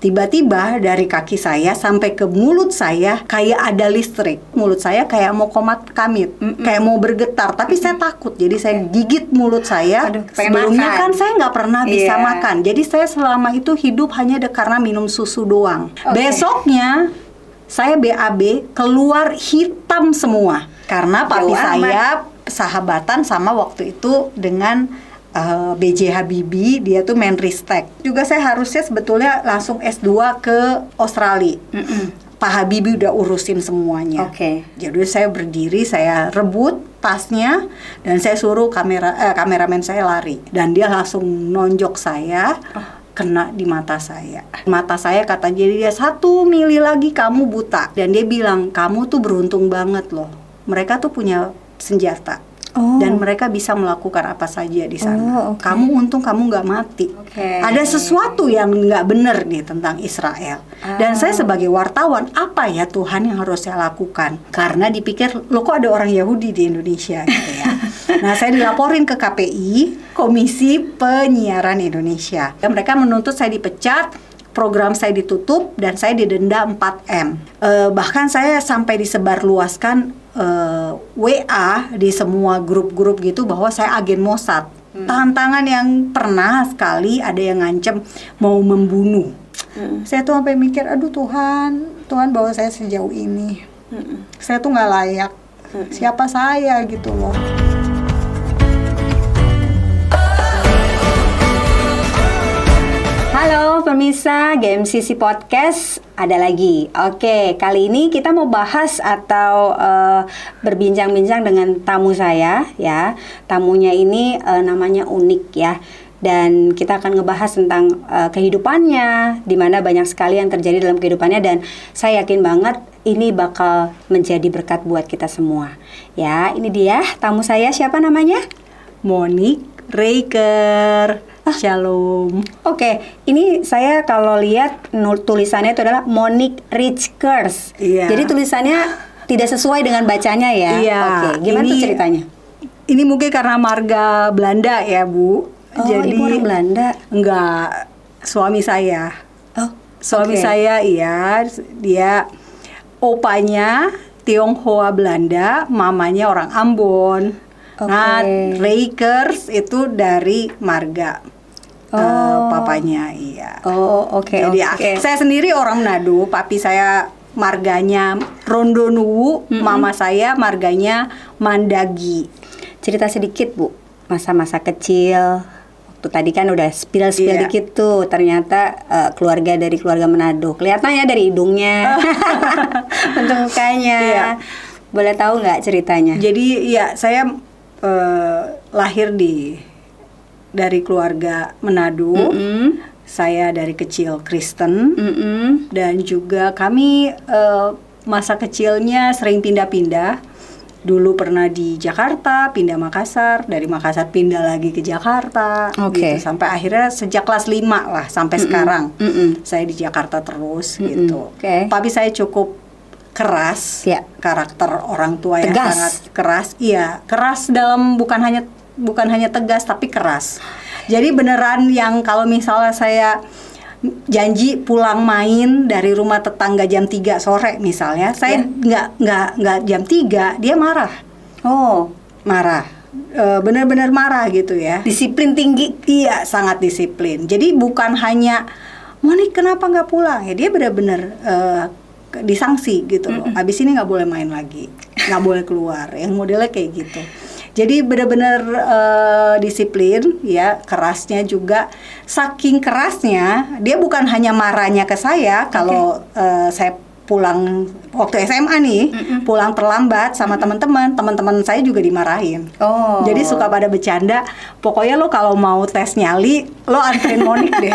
Tiba-tiba dari kaki saya sampai ke mulut saya kayak ada listrik. Mulut saya kayak mau komat kamit, kayak mau bergetar. Tapi saya takut, jadi saya gigit mulut saya. Aduh, pengen Sebelumnya makan. kan saya nggak pernah bisa Iya. makan. Jadi saya selama itu hidup hanya karena minum susu doang. Besoknya saya BAB keluar hitam semua. Karena papi Jauh saya sahabatan sama waktu itu dengan B.J. Habibie, dia tuh Menristek. Juga saya harusnya sebetulnya langsung S2 ke Australia. Pak Habibie udah urusin semuanya. Oke. Jadi saya berdiri, saya rebut tasnya dan saya suruh kameramen saya lari. Dan dia langsung nonjok saya, kena di mata saya. Mata saya kata jadi dia 1 mili lagi kamu buta. Dan dia bilang kamu tuh beruntung banget loh. Mereka tuh punya senjata. Dan mereka bisa melakukan apa saja di sana. Kamu untung kamu nggak mati. Ada sesuatu yang nggak benar nih tentang Israel. Dan saya sebagai wartawan, apa ya Tuhan yang harus saya lakukan? Karena dipikir, lo kok ada orang Yahudi di Indonesia gitu ya. Nah, saya dilaporin ke KPI, Komisi Penyiaran Indonesia. Dan mereka menuntut saya dipecat, program saya ditutup, dan saya didenda 4M. Bahkan saya sampai disebarluaskan WA di semua grup-grup gitu bahwa saya agen Mossad. Tantangan yang pernah sekali ada yang ngancem mau membunuh. Saya tuh sampai mikir, aduh Tuhan bawa saya sejauh ini. Saya tuh nggak layak. Siapa saya gitu loh. Halo pemirsa GMCC Podcast, ada lagi. Oke, kali ini kita mau bahas atau berbincang-bincang dengan tamu saya ya. Tamunya ini namanya unik ya. Dan kita akan ngebahas tentang kehidupannya, di mana banyak sekali yang terjadi dalam kehidupannya, dan saya yakin banget ini bakal menjadi berkat buat kita semua. Ya, ini dia tamu saya, siapa namanya? Monique Riker. Shalom. Oke, ini saya kalau lihat tulisannya itu adalah Monique Rickers. Iya. Jadi tulisannya tidak sesuai dengan bacanya ya. Iya. Oke, gimana tuh ceritanya? Ini mungkin karena marga Belanda ya, Bu. Oh, Jadi ibu orang Belanda? Enggak, suami saya. Oh, Suami oke. saya iya, dia opanya Tionghoa Belanda, mamanya orang Ambon. Oke. Nah, Rickers itu dari marga papanya, iya. Oh, oke. Jadi oke. saya sendiri orang Manado, papi saya marganya Rondonuwu, mama saya marganya Mandagi. Cerita sedikit, Bu. Masa-masa kecil. Waktu tadi kan udah spill Iya. dikit tuh. Ternyata keluarga Manado. Kelihatannya dari hidungnya. Bentuk mukanya. Iya. Boleh tahu nggak ceritanya? Jadi ya saya lahir dari keluarga Manado. Saya dari kecil Kristen. Dan juga kami masa kecilnya sering pindah-pindah. Dulu pernah di Jakarta, pindah Makassar, dari Makassar pindah lagi ke Jakarta, Oke. gitu. Sampai akhirnya sejak kelas 5 lah sampai sekarang. Saya di Jakarta terus gitu. Oke. Tapi saya cukup keras, Ya. karakter orang tua yang Tegas. sangat keras. Iya, keras dalam bukan hanya tegas tapi keras. Jadi beneran yang kalau misalnya saya janji pulang main dari rumah tetangga jam 3 sore misalnya, saya nggak jam 3, dia marah. Oh, Marah. Benar-benar marah gitu ya. disiplin tinggi. Iya, sangat disiplin. Jadi bukan hanya Monique kenapa nggak pulang? Ya dia benar-benar disangsi gitu loh. Abis ini nggak boleh main lagi, nggak boleh keluar. Yang modelnya kayak gitu. Jadi benar-benar disiplin, ya, kerasnya juga. Saking kerasnya, dia bukan hanya marahnya ke saya kalau saya pulang waktu SMA nih, pulang terlambat sama teman-teman saya juga dimarahin. Oh. Jadi suka pada bercanda, pokoknya lo kalau mau tes nyali, lo anterin Monique deh.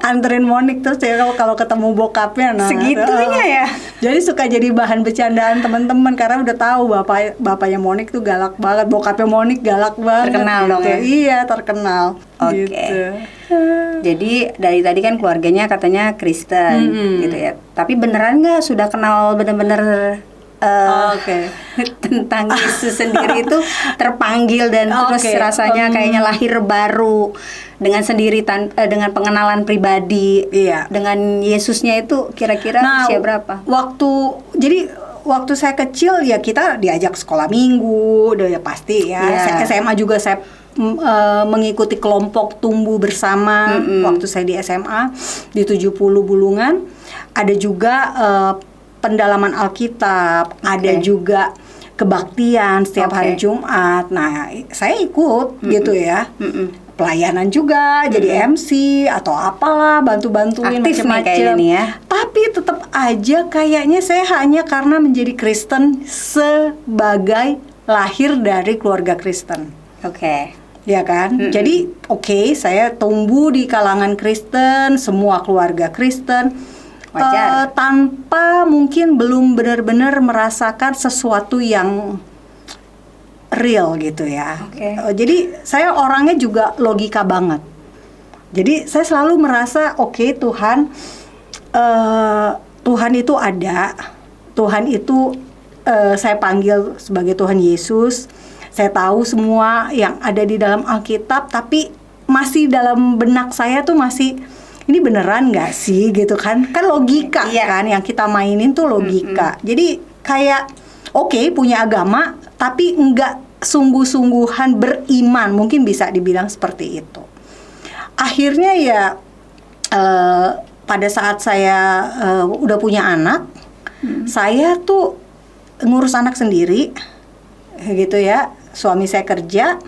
Anterin Monique terus ya kalau ketemu bokapnya, nah Segitunya ya? Jadi suka jadi bahan bercandaan teman-teman karena udah tahu bapaknya Monique tuh galak banget, bokapnya Monique galak banget. Terkenal gitu. dong ya? Iya, terkenal. Oke. Gitu. Jadi dari tadi kan keluarganya katanya Kristen gitu ya. Tapi beneran nggak sudah kenal bener-bener tentang Yesus sendiri itu terpanggil dan terus rasanya kayaknya lahir baru dengan sendiri dengan pengenalan pribadi. Iya. Dengan Yesusnya itu kira-kira usia berapa? Waktu saya kecil ya kita diajak sekolah minggu, udah ya pasti ya. Yeah. SMA juga saya mengikuti kelompok tumbuh bersama waktu saya di SMA di 70 Bulungan. Ada juga pendalaman Alkitab, ada juga kebaktian setiap hari Jumat. Nah, saya ikut gitu ya. Pelayanan juga, jadi MC atau apalah, bantu-bantuin macam-macam. Ya. Tapi tetap aja kayaknya saya hanya karena menjadi Kristen sebagai lahir dari keluarga Kristen. Ya kan? Jadi saya tumbuh di kalangan Kristen, semua keluarga Kristen. Tanpa mungkin belum benar-benar merasakan sesuatu yang real gitu ya. Jadi saya orangnya juga logika banget. Jadi saya selalu merasa Tuhan itu ada. Tuhan itu saya panggil sebagai Tuhan Yesus. Saya tahu semua yang ada di dalam Alkitab, tapi masih dalam benak saya tuh masih ini beneran nggak sih gitu kan logika kan yang kita mainin tuh logika. Jadi kayak punya agama tapi nggak sungguh-sungguhan beriman, mungkin bisa dibilang seperti itu. Akhirnya ya pada saat saya udah punya anak, saya tuh ngurus anak sendiri gitu ya. Suami saya kerja,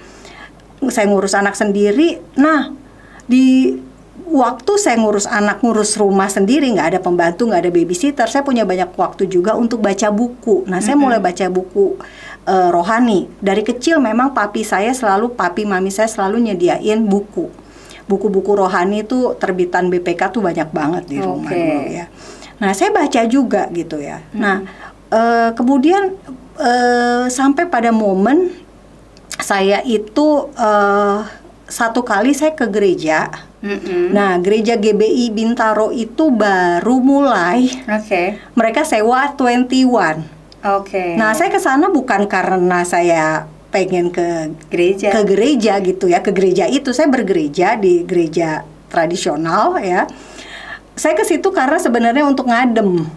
saya ngurus anak sendiri. Nah, di waktu saya ngurus anak, ngurus rumah sendiri, nggak ada pembantu, nggak ada babysitter, saya punya banyak waktu juga untuk baca buku. Nah, saya mulai baca buku rohani. Dari kecil memang papi mami saya selalu nyediain buku-buku rohani itu terbitan BPK tuh banyak banget di rumah dulu ya. Nah, saya baca juga gitu ya. Nah, kemudian sampai pada momen saya itu satu kali saya ke gereja. Nah, gereja GBI Bintaro itu baru mulai. Mereka sewa 21. Nah, saya ke sana bukan karena saya pengen ke gereja gitu ya. Ke gereja itu saya bergereja di gereja tradisional ya. Saya ke situ karena sebenarnya untuk ngadem.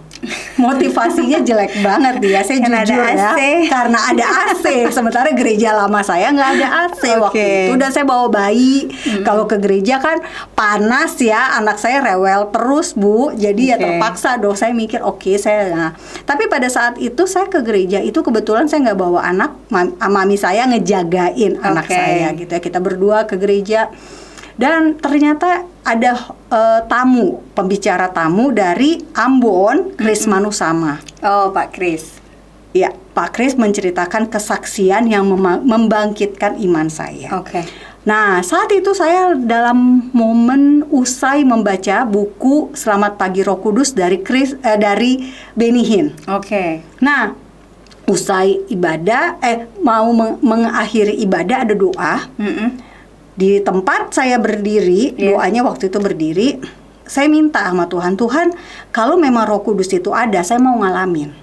Motivasinya jelek banget ya, saya jujur ya, karena ada AC. Sementara gereja lama saya nggak ada AC waktu itu, dan saya bawa bayi. Kalau ke gereja kan panas ya, anak saya rewel terus Bu, jadi ya terpaksa dong. Saya mikir tapi pada saat itu saya ke gereja itu kebetulan saya nggak bawa anak, mami saya ngejagain anak saya gitu ya. Kita berdua ke gereja. Dan ternyata ada pembicara tamu dari Ambon, Kris Manusama. Pak Kris. Ya, Pak Kris menceritakan kesaksian yang membangkitkan iman saya. Nah, saat itu saya dalam momen usai membaca buku Selamat Pagi Roh Kudus dari Benny Hinn. Nah, usai ibadah, mau mengakhiri ibadah ada doa. Di tempat saya berdiri, doanya waktu itu berdiri, saya minta sama Tuhan, kalau memang Roh Kudus itu ada, saya mau ngalamin.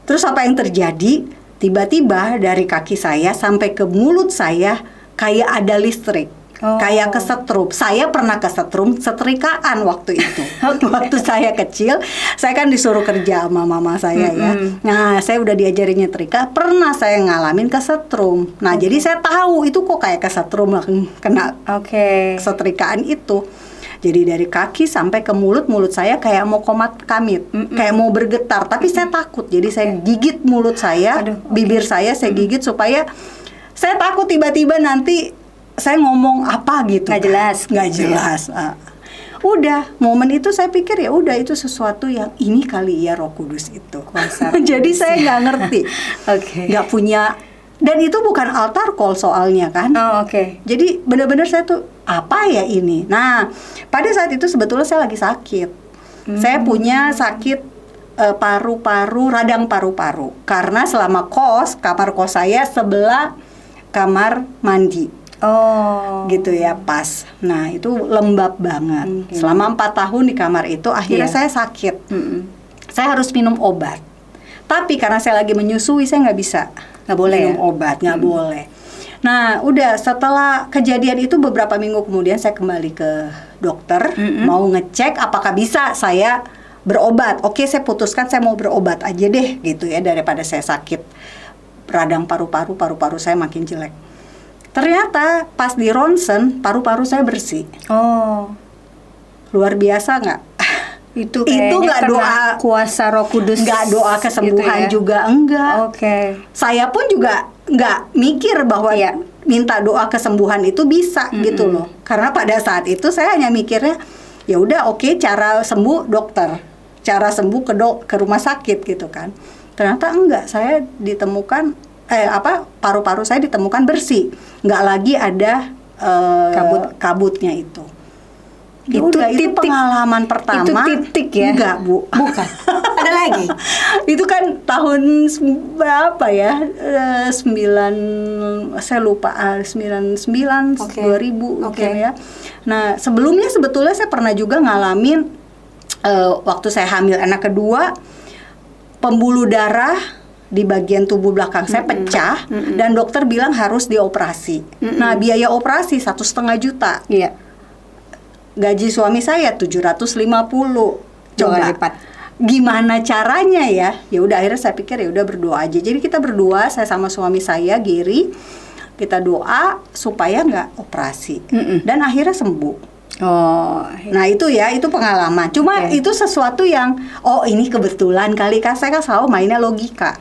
Terus apa yang terjadi? Tiba-tiba dari kaki saya sampai ke mulut saya kayak ada listrik. Kayak kesetrum. Saya pernah kesetrum setrikaan waktu itu. Waktu saya kecil, saya kan disuruh kerja sama mama saya ya. Nah, saya udah diajarin nyetrika, pernah saya ngalamin kesetrum. Nah, jadi saya tahu itu kok kayak kesetrum lah, kena kesetrikaan itu. Jadi dari kaki sampai ke mulut saya kayak mau komat kamit, kayak mau bergetar, tapi saya takut. Jadi saya gigit mulut saya, bibir saya gigit supaya saya takut tiba-tiba nanti saya ngomong apa gitu. Nggak jelas. Udah, momen itu saya pikir ya udah itu sesuatu yang ini kali ya Roh Kudus itu. Jadi saya nggak ngerti. Nggak punya. Dan itu bukan altar call soalnya kan. Jadi benar-benar saya tuh apa ya ini. Nah, pada saat itu sebetulnya saya lagi sakit. Saya punya sakit paru-paru, radang paru-paru. Karena selama kamar kos saya sebelah kamar mandi. Gitu ya, pas. Nah, itu lembab banget. Selama 4 tahun di kamar itu, akhirnya saya sakit. Saya harus minum obat. Tapi karena saya lagi menyusui, saya nggak boleh minum ya? obat, nggak boleh. Nah, udah setelah kejadian itu beberapa minggu kemudian saya kembali ke dokter, mau ngecek apakah bisa saya berobat. Oke, saya putuskan saya mau berobat aja deh gitu ya, daripada saya sakit radang paru-paru saya makin jelek. Ternyata pas di ronsen paru-paru saya bersih. Oh, Luar biasa nggak? itu nggak doa kuasa Roh Kudus, nggak doa kesembuhan gitu ya? juga enggak. Oke. Saya pun juga nggak mikir bahwa Iya. minta doa kesembuhan itu bisa gitu loh. Karena pada saat itu saya hanya mikirnya ya udah oke, cara sembuh dokter, cara sembuh ke rumah sakit gitu kan. Ternyata enggak, saya ditemukan paru-paru saya ditemukan bersih, nggak lagi ada kabutnya itu. Ya Itu udah, itu titik. pengalaman pertama. Itu titik ya? Enggak, Bu. Bukan. Ada lagi. Itu kan tahun berapa ya? 9, saya lupa, 99, Oke. 2000 Oke. mungkin ya. Nah, sebelumnya sebetulnya saya pernah juga ngalamin waktu saya hamil anak kedua, pembuluh darah di bagian tubuh belakang saya pecah dan dokter bilang harus dioperasi. Nah, biaya operasi 1,5 juta. Iya. Gaji suami saya 750. Dua Coba lipat. gimana caranya ya? Ya udah, akhirnya saya pikir ya udah berdoa aja. Jadi kita berdua, saya sama suami saya Giri, kita doa supaya nggak operasi. Dan akhirnya sembuh. Oh, Nah itu ya, itu pengalaman. Cuma Oke. itu sesuatu yang, oh ini kebetulan kali, kan saya kan selalu mainnya logika.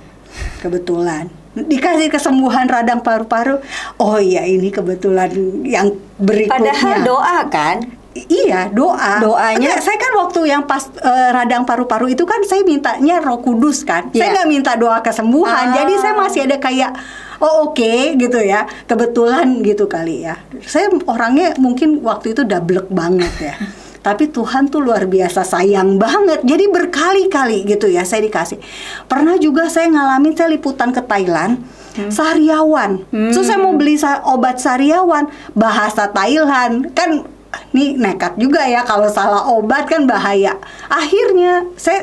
Kebetulan dikasih kesembuhan radang paru-paru, oh iya ini kebetulan yang berikutnya. padahal doa kan? Iya, doa. Doanya- Enggak, saya kan waktu yang pas radang paru-paru itu kan saya mintanya Roh Kudus kan. Saya Iya. nggak minta doa kesembuhan. Ah. Jadi saya masih ada kayak oh oke gitu ya. Kebetulan gitu kali ya. Saya orangnya mungkin waktu itu dablek banget ya. Tapi Tuhan tuh luar biasa sayang banget. Jadi berkali-kali gitu ya saya dikasih. Pernah juga saya ngalamin, saya liputan ke Thailand. Sariawan. Terus saya mau beli obat sariawan, bahasa Thailand. Kan nih nekat juga ya, kalau salah obat kan bahaya. Akhirnya saya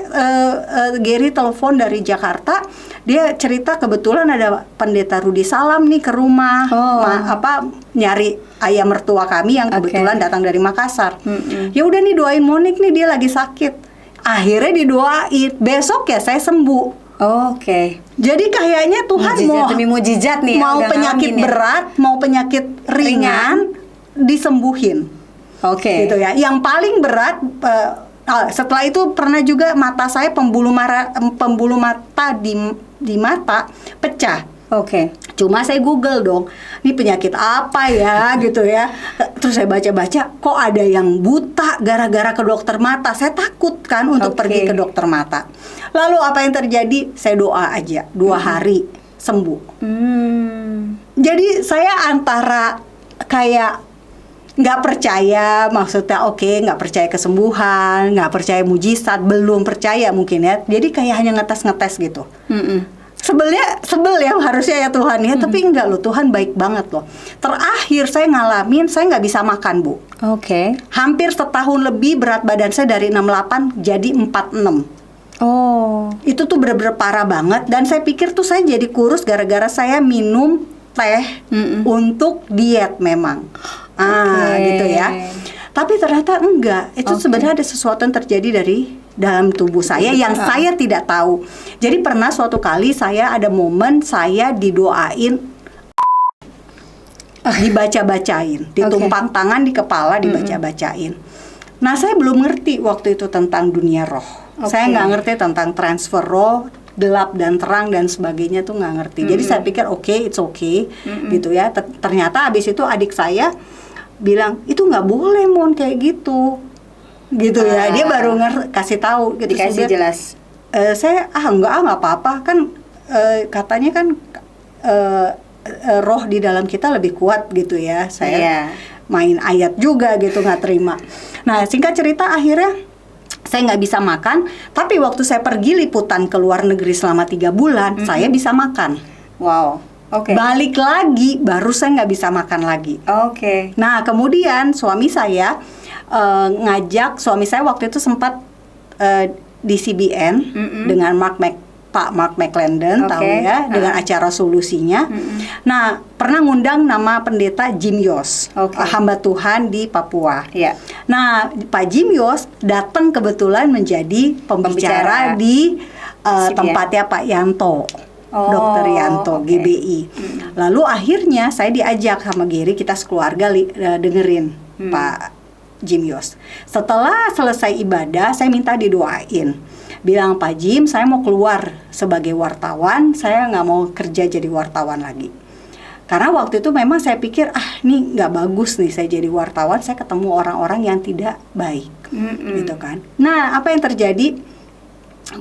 Gary telepon dari Jakarta, dia cerita kebetulan ada pendeta Rudi Salam nih ke rumah, Oh. nyari ayah mertua kami yang Oke. kebetulan datang dari Makassar. Ya udah nih doain Monik nih, dia lagi sakit. Akhirnya didoain, besok ya saya sembuh. Oke. Jadi kayaknya Tuhan Mujizat demi mujizat nih ya, mau udah penyakit ngalamin ya. berat, mau penyakit ringan disembuhin. Oke. Gitu ya. Yang paling berat setelah itu pernah juga mata saya pembuluh mata di mata pecah. Oke. Cuma saya Google dong, ini penyakit apa ya gitu ya. Terus saya baca-baca, kok ada yang buta gara-gara ke dokter mata. Saya takut kan untuk Oke. pergi ke dokter mata. Lalu apa yang terjadi? Saya doa aja, 2 hari sembuh. Jadi saya antara kayak nggak percaya, maksudnya nggak percaya kesembuhan, nggak percaya mujizat, belum percaya mungkin ya. Jadi kayak hanya ngetes-ngetes gitu. Sebel ya harusnya ya Tuhan ya, tapi enggak loh, Tuhan baik banget loh. Terakhir saya ngalamin, saya nggak bisa makan, Bu. Oke. Hampir setahun lebih berat badan saya dari 68 jadi 46. Oh. Itu tuh bener-bener parah banget, dan saya pikir tuh saya jadi kurus gara-gara saya minum teh untuk diet memang. Oke. Gitu ya. Tapi ternyata enggak. Itu Oke. sebenarnya ada sesuatu yang terjadi dari dalam tubuh saya yang saya tidak tahu. Jadi pernah suatu kali saya ada momen saya didoain, dibaca-bacain, ditumpang tangan di kepala, dibaca-bacain. Nah, saya belum ngerti waktu itu tentang dunia roh. Saya nggak ngerti tentang transfer roh, gelap dan terang dan sebagainya tuh nggak ngerti. Jadi saya pikir it's okay, gitu ya. Ternyata abis itu adik saya bilang, itu nggak boleh Mon kayak gitu ya. Dia baru kasih tahu gitu. Dikasih Saya, jelas. saya nggak apa-apa kan, katanya kan roh di dalam kita lebih kuat gitu ya. Saya Iya. main ayat juga gitu, nggak terima. Nah, singkat cerita akhirnya saya nggak bisa makan, tapi waktu saya pergi liputan ke luar negeri selama 3 bulan, saya bisa makan. Wow. Oke. Balik lagi, baru saya nggak bisa makan lagi. Oke. Nah, kemudian suami saya suami saya waktu itu sempat di CBN dengan Mark Pak Mark McClendon, tahu Oke. ya, dengan acara solusinya. Nah, pernah ngundang nama pendeta Jim Yos, Oke. hamba Tuhan di Papua. Ya. Nah, Pak Jim Yos datang kebetulan menjadi pembicara Pembicara. di Sini ya. tempatnya Pak Yanto. Oh, Dr. Yanto, oke. GBI. Lalu akhirnya saya diajak sama Gary, kita sekeluarga dengerin Pak Jim Yos. Setelah selesai ibadah, saya minta didoain. Bilang, Pak Jim, saya mau keluar sebagai wartawan, saya nggak mau kerja jadi wartawan lagi. Karena waktu itu memang saya pikir, ini nggak bagus nih saya jadi wartawan, saya ketemu orang-orang yang tidak baik, gitu kan. Nah, apa yang terjadi?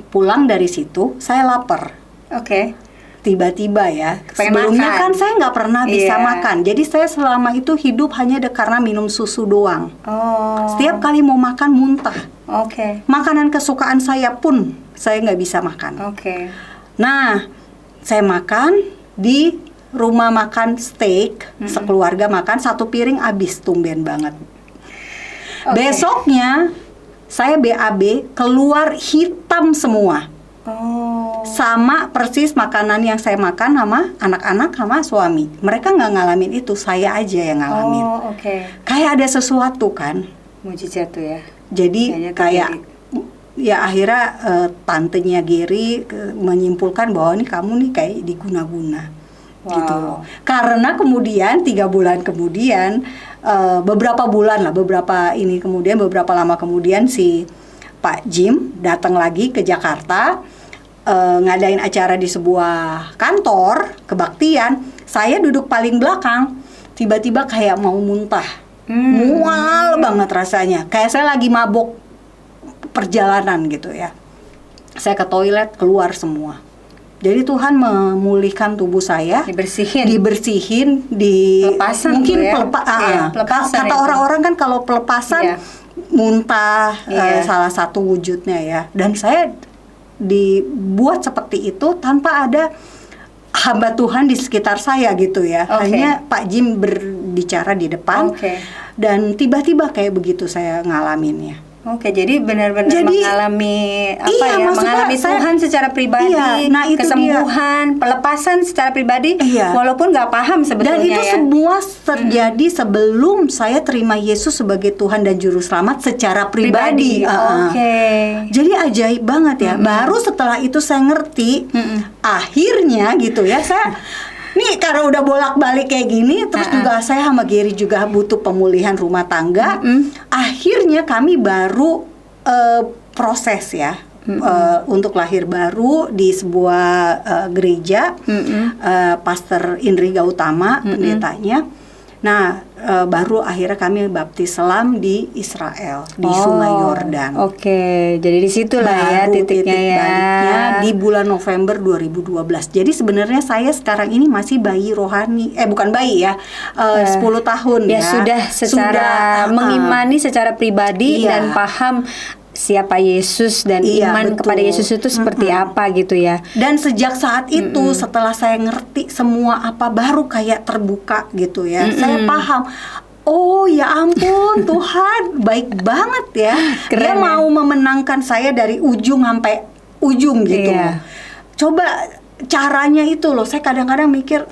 Pulang dari situ, saya lapar. Oke. Tiba-tiba ya, Pengen sebelumnya makan. kan saya nggak pernah bisa Iya. makan. Jadi saya selama itu hidup hanya karena minum susu doang. Oh. Setiap kali mau makan muntah. Oke. Makanan kesukaan saya pun saya nggak bisa makan. Oke. Nah, saya makan di rumah makan steak, sekeluarga makan, satu piring habis, tumben banget. Oke. Besoknya saya BAB, keluar hitam semua. Oh. Sama persis makanan yang saya makan sama anak-anak sama suami. Mereka nggak ngalamin itu, saya aja yang ngalamin. Oh, oke. Kayak ada sesuatu kan. Mujizat tuh ya. Jadi Kayaknya kayak terjadi. ya akhirnya tantenya Gary menyimpulkan bahwa ini kamu nih kayak diguna-guna. Wow. Gitu loh. Karena kemudian 3 bulan kemudian beberapa lama kemudian si Pak Jim datang lagi ke Jakarta, ngadain acara di sebuah kantor kebaktian. Saya duduk paling belakang, tiba-tiba kayak mau muntah, mual banget rasanya, kayak saya lagi mabok perjalanan gitu ya. Saya ke toilet, keluar semua. Jadi Tuhan memulihkan tubuh saya, dibersihin, Pelepasan mungkin tuh ya. Iya, pelepasan kata itu. orang-orang kan kalau pelepasan Iya. muntah, Iya. salah satu wujudnya ya. Dan saya dibuat seperti itu tanpa ada hamba Tuhan di sekitar saya gitu ya. Oke. Hanya Pak Jim berbicara di depan. Oke. Dan tiba-tiba kayak begitu saya ngalaminnya. Oke, jadi benar-benar Jadi, mengalami iya, maksudnya mengalami saya- Tuhan secara pribadi, Iya, nah itu kesembuhan, pelepasan secara pribadi, Iya. walaupun nggak paham sebetulnya Dan itu ya. semua terjadi sebelum saya terima Yesus sebagai Tuhan dan Juru Selamat secara pribadi. Oke. Jadi ajaib banget ya. Baru setelah itu saya ngerti, akhirnya gitu ya, saya nih karena udah bolak-balik kayak gini, terus juga saya sama Gary juga butuh pemulihan rumah tangga. Akhirnya kami baru proses ya. Untuk lahir baru di sebuah gereja, Pastor Indri Gautama pendetanya. Nah, baru akhirnya kami baptis selam di Israel, di Sungai Yordan. Oke, jadi di situlah ya Baru titiknya titik ya. baliknya di bulan November 2012. Jadi sebenarnya saya sekarang ini masih bayi rohani, bukan bayi ya, 10 tahun Ya ya. sudah secara mengimani secara pribadi Iya. dan paham siapa Yesus dan Iya, iman betul. kepada Yesus itu seperti apa gitu ya. Dan sejak saat itu, setelah saya ngerti semua apa, baru kayak terbuka gitu ya. Saya paham. Oh ya ampun, Tuhan baik banget ya. Keren Dia ya. mau memenangkan saya dari ujung sampai ujung gitu. Iya. Coba caranya itu loh. Saya kadang-kadang mikir,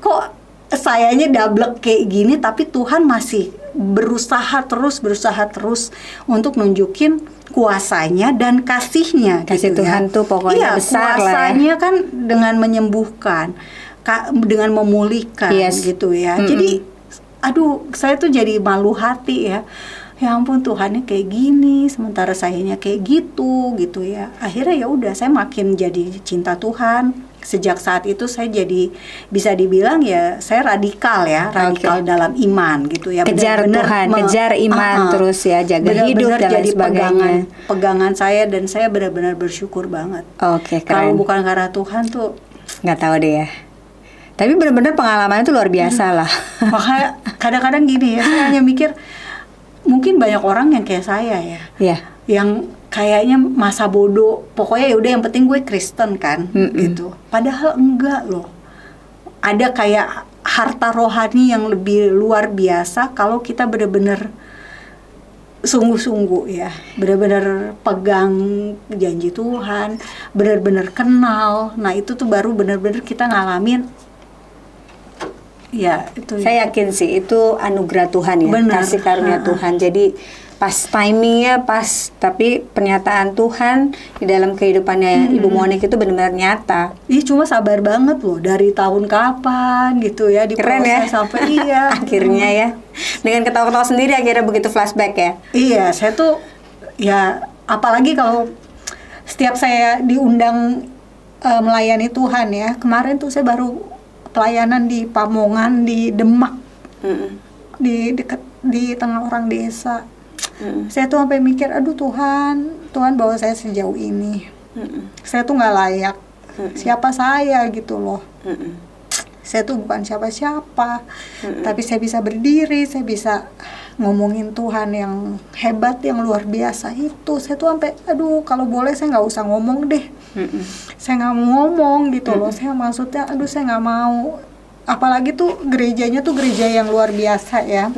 kok sayanya dablek kayak gini, tapi Tuhan masih berusaha terus untuk nunjukin kuasanya dan kasihnya. Kasih gitu Tuhan ya. tuh pokoknya besar lah ya. Kuasanya kan dengan menyembuhkan, dengan memulihkan Yes. gitu ya. Jadi, aduh, saya tuh jadi malu hati ya. Ya ampun, Tuhannya kayak gini, sementara sayanya kayak gitu ya. Akhirnya ya udah, saya makin jadi cinta Tuhan. Sejak saat itu saya jadi bisa dibilang ya saya radikal dalam iman gitu ya. Kejar Benar-benar Tuhan, kejar iman terus ya, jaga benar-benar hidup dan lain jadi sebagainya. pegangan saya, dan saya benar-benar bersyukur banget. Oke, Kalau keren. bukan karena Tuhan tuh Nggak tahu deh ya. Tapi benar-benar pengalamannya itu luar biasa lah. makanya kadang-kadang gini ya, saya hanya mikir mungkin banyak orang yang kayak saya ya. Iya. Yang kayaknya masa bodoh, pokoknya ya udah yang penting gue Kristen kan, gitu. Padahal enggak loh. Ada kayak harta rohani yang lebih luar biasa kalau kita benar-benar sungguh-sungguh ya, benar-benar pegang janji Tuhan, benar-benar kenal. Nah itu tuh baru benar-benar kita ngalamin. Ya itu. Saya yakin sih itu anugerah Tuhan ya, Benar. kasih karunia Tuhan. Jadi pas timingnya pas, tapi pernyataan Tuhan di dalam kehidupannya Ibu Monik itu benar-benar nyata. Ih cuma sabar banget loh, dari tahun kapan gitu ya Keren ya. diproses sampai iya. Akhirnya ya, dengan ketawa-ketawa sendiri akhirnya begitu flashback ya. Iya, saya tuh ya apalagi kalau setiap saya diundang melayani Tuhan ya. Kemarin tuh saya baru pelayanan di Pamongan, di Demak, di dekat di tengah orang desa. Saya tuh sampai mikir, aduh Tuhan bawa saya sejauh ini. Saya tuh nggak layak. Siapa saya gitu loh. Saya tuh bukan siapa-siapa, tapi saya bisa berdiri, saya bisa ngomongin Tuhan yang hebat, yang luar biasa itu. Saya tuh sampai, aduh kalau boleh saya nggak usah ngomong deh. Saya nggak mau ngomong gitu loh. Saya maksudnya, aduh saya nggak mau. Apalagi tuh gerejanya tuh gereja yang luar biasa ya.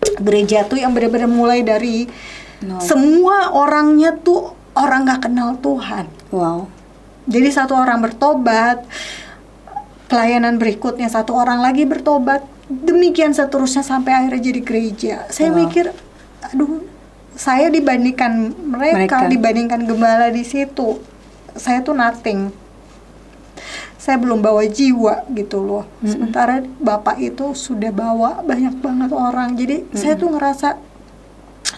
Gereja tuh yang benar-benar mulai dari semua orangnya tuh orang nggak kenal Tuhan. Wow. Jadi satu orang bertobat, pelayanan berikutnya satu orang lagi bertobat, demikian seterusnya sampai akhirnya jadi gereja. Saya mikir, aduh, saya dibandingkan mereka, dibandingkan gembala di situ, saya tuh nothing. Saya belum bawa jiwa gitu loh. Sementara Bapak itu sudah bawa banyak banget orang. Jadi saya tuh ngerasa,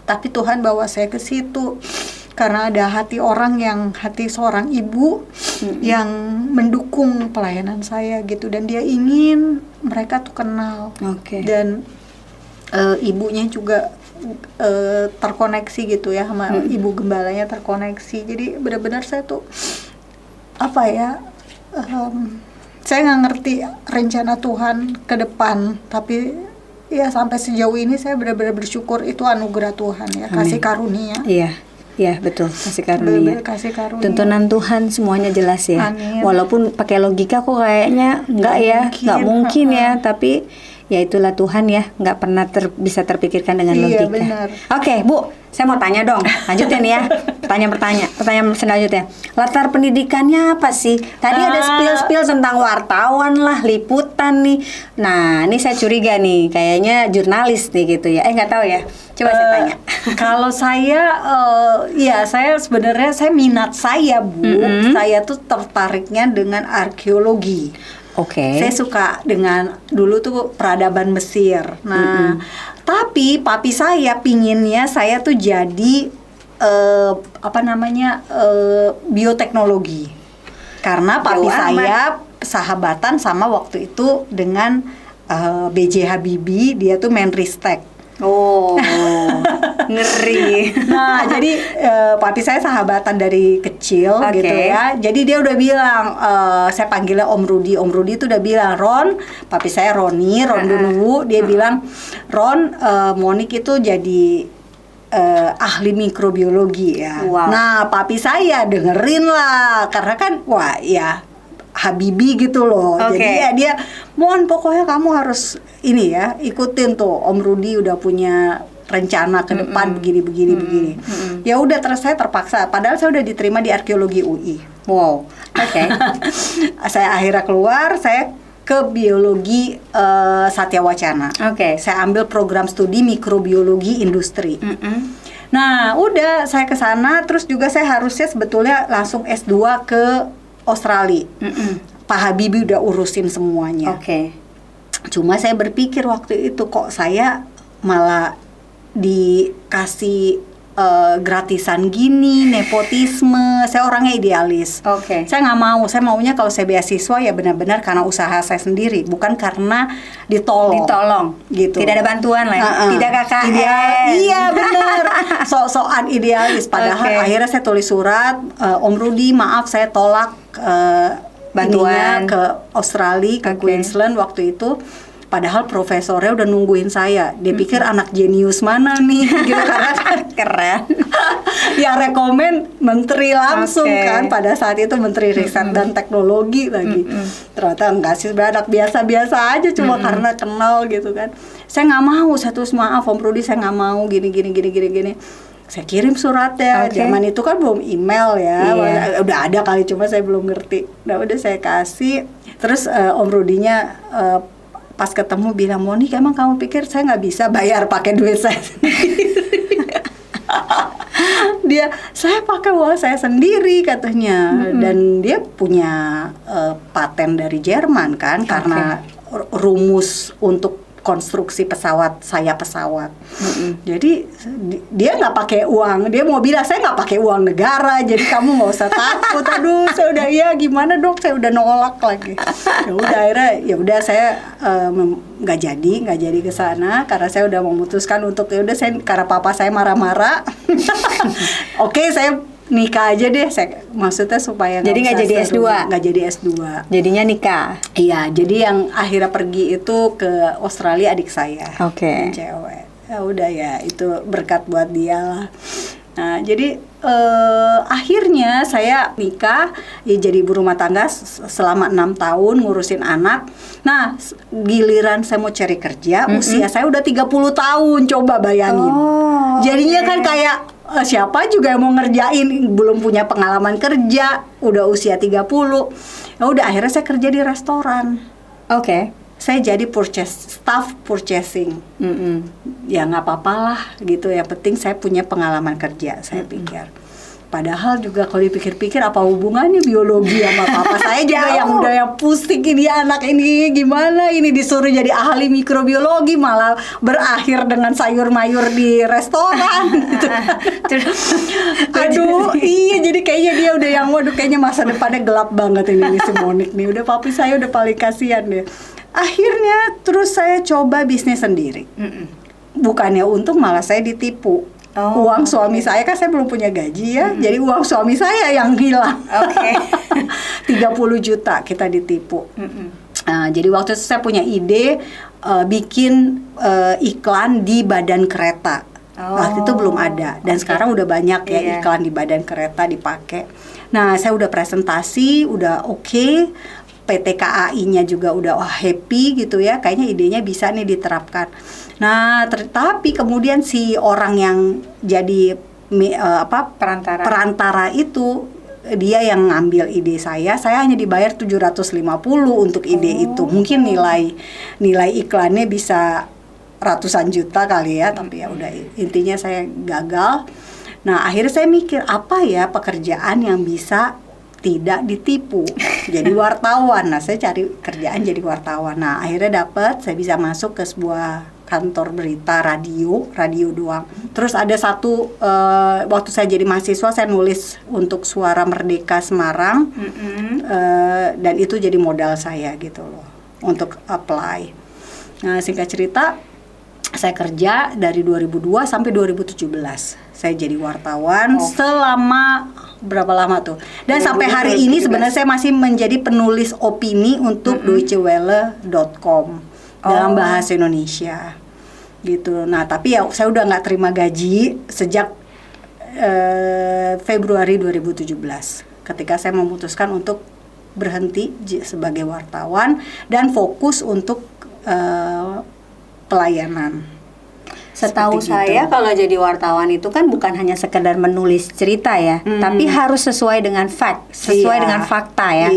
tapi Tuhan bawa saya ke situ karena ada hati seorang ibu yang mendukung pelayanan saya gitu, dan dia ingin mereka tuh kenal. Dan ibunya juga terkoneksi gitu ya sama ibu gembalanya, terkoneksi. Jadi benar-benar saya tuh apa ya, saya nggak ngerti rencana Tuhan ke depan, tapi ya sampai sejauh ini saya benar-benar bersyukur itu anugerah Tuhan ya. Amin. Kasih karunia. Iya betul, kasih karunia. Kasih karunia. Tuntunan Tuhan semuanya jelas ya. Amin. Walaupun pakai logika kok kayaknya nggak mungkin ya, tapi ya itulah Tuhan ya, nggak pernah bisa terpikirkan dengan logika. Benar. Oke, Bu, saya mau tanya dong, lanjutin ya. Pertanyaan selanjutnya. Latar pendidikannya apa sih? Tadi ada spill tentang wartawan lah, liputan nih. Nah, ini saya curiga nih, kayaknya jurnalis nih gitu ya. Nggak tahu ya. Coba saya tanya. Kalau saya, ya saya sebenarnya minat saya, Bu. Saya tuh tertariknya dengan arkeologi. Saya suka dengan dulu tuh peradaban Mesir. Nah, tapi papi saya pinginnya saya tuh jadi bioteknologi. Karena papi saya sahabatan sama waktu itu dengan B.J. Habibie, dia tuh Menristek. Ngeri. Nah, jadi papi saya sahabatan dari kecil gitu ya. Jadi dia udah bilang, saya panggilnya Om Rudi. Om Rudi itu udah bilang, Ron, papi saya Ron Dunuwu, dia bilang, Ron, Monik itu jadi ahli mikrobiologi ya. Nah, papi saya dengerin lah, karena kan wah ya Habibie gitu loh. Jadi ya dia, mohon pokoknya kamu harus ini ya, ikutin tuh Om Rudi udah punya rencana ke depan begini. Ya udah, terus saya terpaksa, padahal saya udah diterima di arkeologi UI. Saya akhirnya keluar, saya ke biologi Satya Wacana. Saya ambil program studi mikrobiologi industri. Nah, udah saya ke sana, terus juga saya harusnya sebetulnya langsung S2 ke Australia. Pak Habibie udah urusin semuanya. Cuma saya berpikir waktu itu, kok saya malah dikasih gratisan gini, nepotisme. Saya orangnya idealis. Saya nggak mau. Saya maunya kalau saya beasiswa ya benar-benar karena usaha saya sendiri, bukan karena ditolong gitu. Tidak ada bantuan lah ya. Tidak KKN. Iya benar. Sok-sokan idealis. Padahal akhirnya saya tulis surat, Om Rudi maaf saya tolak bantuan ke Australia, ke Queensland waktu itu. Padahal profesornya udah nungguin saya. Dia pikir anak jenius mana nih gitu karena Keren. yang rekomen menteri langsung Oke. kan, pada saat itu menteri riset dan teknologi lagi. Ternyata enggak sih, sebenarnya anak biasa-biasa aja cuma karena kenal gitu kan. Saya nggak mau, saya terus maaf Om Rudi, saya nggak mau gini. Saya kirim suratnya. Oke. Zaman itu kan belum email ya. Iya. Udah ada kali, cuma saya belum ngerti. Udah saya kasih. Terus Om Rudinya pas ketemu bilang, Monik, emang kamu pikir saya nggak bisa bayar pakai duit saya sendiri? Saya pakai uang saya sendiri katanya. Dan dia punya paten dari Jerman kan, karena rumus untuk konstruksi pesawat, sayap pesawat. Jadi dia nggak pakai uang, dia mau bilang saya nggak pakai uang negara, jadi kamu nggak usah takut. Aduh, saya udah gimana dok, saya udah nolak lagi. Ya udah saya nggak jadi ke sana karena saya udah memutuskan untuk karena papa saya marah-marah. Oke, saya nikah aja deh, maksudnya supaya Jadi nggak jadi S2? Nggak jadi S2. Jadinya nikah. Iya, jadi yang akhirnya pergi itu ke Australia adik saya. Oke. Yang cewek. Ya udah ya, itu berkat buat dia lah. Nah, jadi akhirnya saya nikah, ya jadi ibu rumah tangga selama 6 tahun ngurusin anak. Nah, giliran saya mau cari kerja, usia saya udah 30 tahun, coba bayangin. Jadinya kan kayak siapa juga yang mau ngerjain, belum punya pengalaman kerja, udah usia 30. Ya udah akhirnya saya kerja di restoran. Oke. Saya jadi staff purchasing. Ya nggak apa-apa lah gitu, yang penting saya punya pengalaman kerja, saya pikir. Padahal juga kalau dipikir-pikir apa hubungannya biologi sama papa saya juga yang pusing ini anak ini gimana ini disuruh jadi ahli mikrobiologi malah berakhir dengan sayur mayur di restoran gitu. Aduh, iya, jadi kayaknya dia udah waduh kayaknya masa depannya gelap banget ini si Monik nih. Udah papi saya udah paling kasihan deh. Akhirnya terus saya coba bisnis sendiri. Bukannya untung, malah saya ditipu. Uang suami saya, kan saya belum punya gaji ya, jadi uang suami saya yang hilang. 30 juta kita ditipu. Jadi waktu itu saya punya ide bikin iklan di badan kereta. Waktu itu belum ada, dan sekarang udah banyak ya iklan di badan kereta dipakai. Nah, saya udah presentasi, udah oke. PT KAI-nya juga udah happy gitu ya, kayaknya idenya bisa nih diterapkan. Nah, tapi kemudian si orang yang jadi perantara itu, dia yang ngambil ide saya hanya dibayar 750 untuk ide itu. Mungkin nilai iklannya bisa ratusan juta kali ya, tapi ya udah, intinya saya gagal. Nah, akhirnya saya mikir apa ya pekerjaan yang bisa tidak ditipu, jadi wartawan. Nah, saya cari kerjaan jadi wartawan. Nah, akhirnya saya bisa masuk ke sebuah kantor berita radio doang. Terus ada satu waktu saya jadi mahasiswa, saya nulis untuk Suara Merdeka Semarang, dan itu jadi modal saya gitu loh untuk apply. Nah, singkat cerita, saya kerja dari 2002 sampai 2017. Saya jadi wartawan selama berapa lama tuh? Dan sampai hari ini sebenarnya saya masih menjadi penulis opini untuk deutschewelle.com dalam bahasa Indonesia. Gitu. Nah, tapi ya saya udah nggak terima gaji sejak Februari 2017. Ketika saya memutuskan untuk berhenti sebagai wartawan dan fokus untuk pelayanan. Setahu saya kalau jadi wartawan itu kan bukan hanya sekedar menulis cerita ya, tapi harus sesuai dengan dengan fakta ya.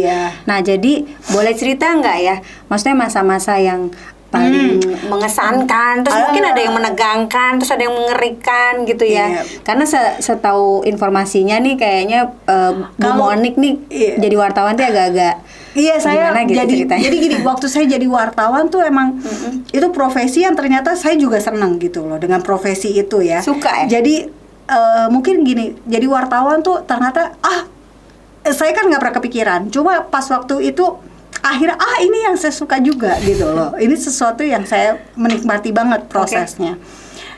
Nah, jadi boleh cerita nggak ya? Maksudnya masa-masa yang paling mengesankan, terus mungkin ada yang menegangkan, terus ada yang mengerikan gitu ya. Karena setahu informasinya nih kayaknya Bu Monik nih jadi wartawan tuh agak-agak saya gitu jadi gini, waktu saya jadi wartawan tuh emang itu profesi yang ternyata saya juga senang gitu loh dengan profesi itu ya. Suka ya? Jadi mungkin gini, jadi wartawan tuh ternyata saya kan nggak pernah kepikiran. Cuma pas waktu itu akhirnya ini yang saya suka juga gitu loh. Ini sesuatu yang saya menikmati banget prosesnya.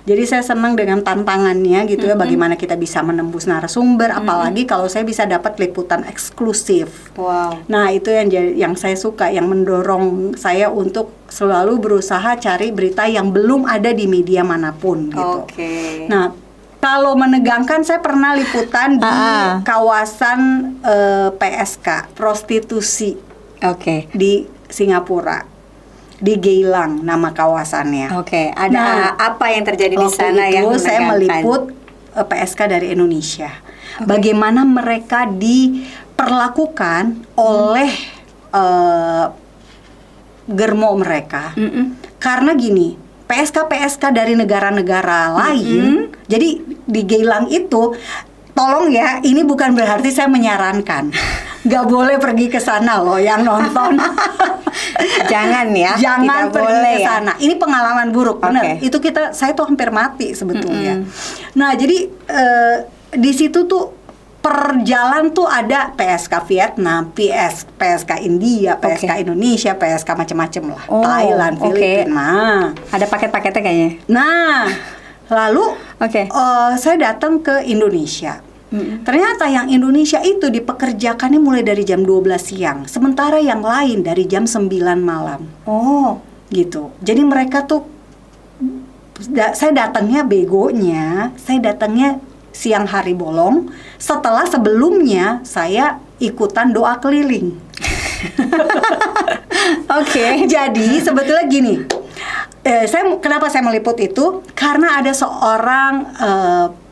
Jadi saya senang dengan tantangannya gitu ya, bagaimana kita bisa menembus narasumber, apalagi kalau saya bisa dapat liputan eksklusif. Wow. Nah, itu yang saya suka, yang mendorong saya untuk selalu berusaha cari berita yang belum ada di media manapun gitu. Oke. Nah, kalau menegangkan, saya pernah liputan di kawasan PSK, prostitusi. Oke. Di Singapura, di Geylang nama kawasannya. Oke, ada apa yang terjadi di Waktu sana itu yang saya menegangkan? meliput PSK dari Indonesia. Bagaimana mereka diperlakukan oleh germo mereka. Karena gini, PSK dari negara-negara lain. Jadi di Geylang itu, tolong ya, ini bukan berarti saya menyarankan. Gak boleh pergi ke sana loh yang nonton. Jangan ya. Jangan tidak pergi boleh ke sana. Ini pengalaman buruk, benar. Oke. Itu saya tuh hampir mati sebetulnya. Nah, jadi di situ tuh perjalan tuh ada PSK Vietnam, PSK India, PSK Indonesia, PSK macam-macam lah. Thailand, Filipina. Nah, ada paket-paketnya kayaknya. Nah, lalu saya datang ke Indonesia. Ternyata yang Indonesia itu dipekerjakannya mulai dari jam 12 siang, sementara yang lain dari jam 9 malam. Oh, gitu. Jadi mereka tuh, saya datangnya begonya, saya datangnya siang hari bolong, setelah sebelumnya saya ikutan doa keliling. Oke. Jadi sebetulnya gini, kenapa saya meliput itu? Karena ada seorang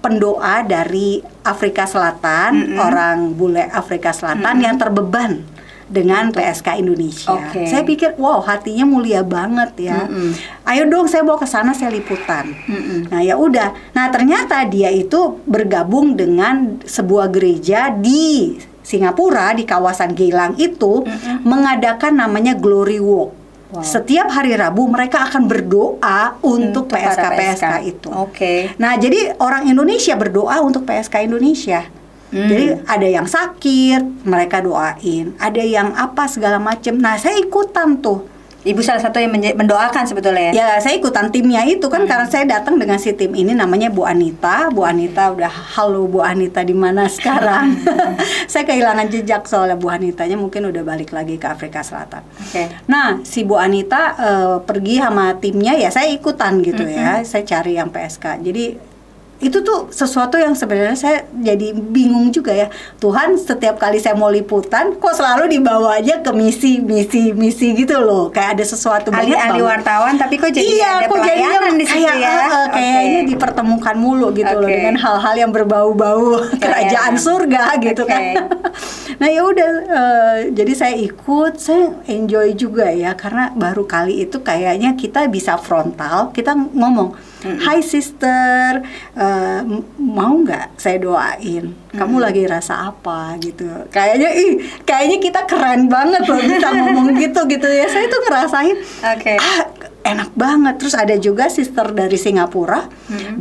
pendoa dari Afrika Selatan, orang bule Afrika Selatan yang terbeban dengan PSK Indonesia. Saya pikir, wow, hatinya mulia banget ya. Ayo dong, saya bawa ke sana, saya liputan. Nah, ya udah. Nah, ternyata dia itu bergabung dengan sebuah gereja di Singapura, di kawasan Geylang itu, mengadakan namanya Glory Walk. Wow. Setiap hari Rabu mereka akan berdoa untuk PSK itu. Nah, jadi orang Indonesia berdoa untuk PSK Indonesia. Jadi ada yang sakit, mereka doain. Ada yang apa segala macam. Nah, saya ikutan tuh. Ibu salah satu yang mendoakan sebetulnya ya? Ya, saya ikutan timnya itu kan karena saya datang dengan si tim ini namanya Bu Anita. Bu Anita udah, halo Bu Anita di mana sekarang? Saya kehilangan jejak soalnya Bu Anitanya mungkin udah balik lagi ke Afrika Selatan. Nah, si Bu Anita pergi sama timnya, ya saya ikutan gitu ya. Saya cari yang PSK. Jadi itu tuh sesuatu yang sebenarnya saya jadi bingung juga ya. Tuhan, setiap kali saya mau liputan kok selalu dibawa aja ke misi gitu loh. Kayak ada sesuatu banyak ahli wartawan tapi kok jadi ada kok pelayanan di situ ya. Kayaknya dipertemukan mulu gitu loh dengan hal-hal yang berbau-bau kerajaan surga gitu kan. Nah, ya udah jadi saya ikut, saya enjoy juga ya karena baru kali itu kayaknya kita bisa frontal, kita ngomong, "Hai sister, mau nggak saya doain? Kamu lagi rasa apa?" gitu. Kayaknya kita keren banget loh bisa ngomong gitu ya. Saya tuh ngerasain enak banget. Terus ada juga sister dari Singapura,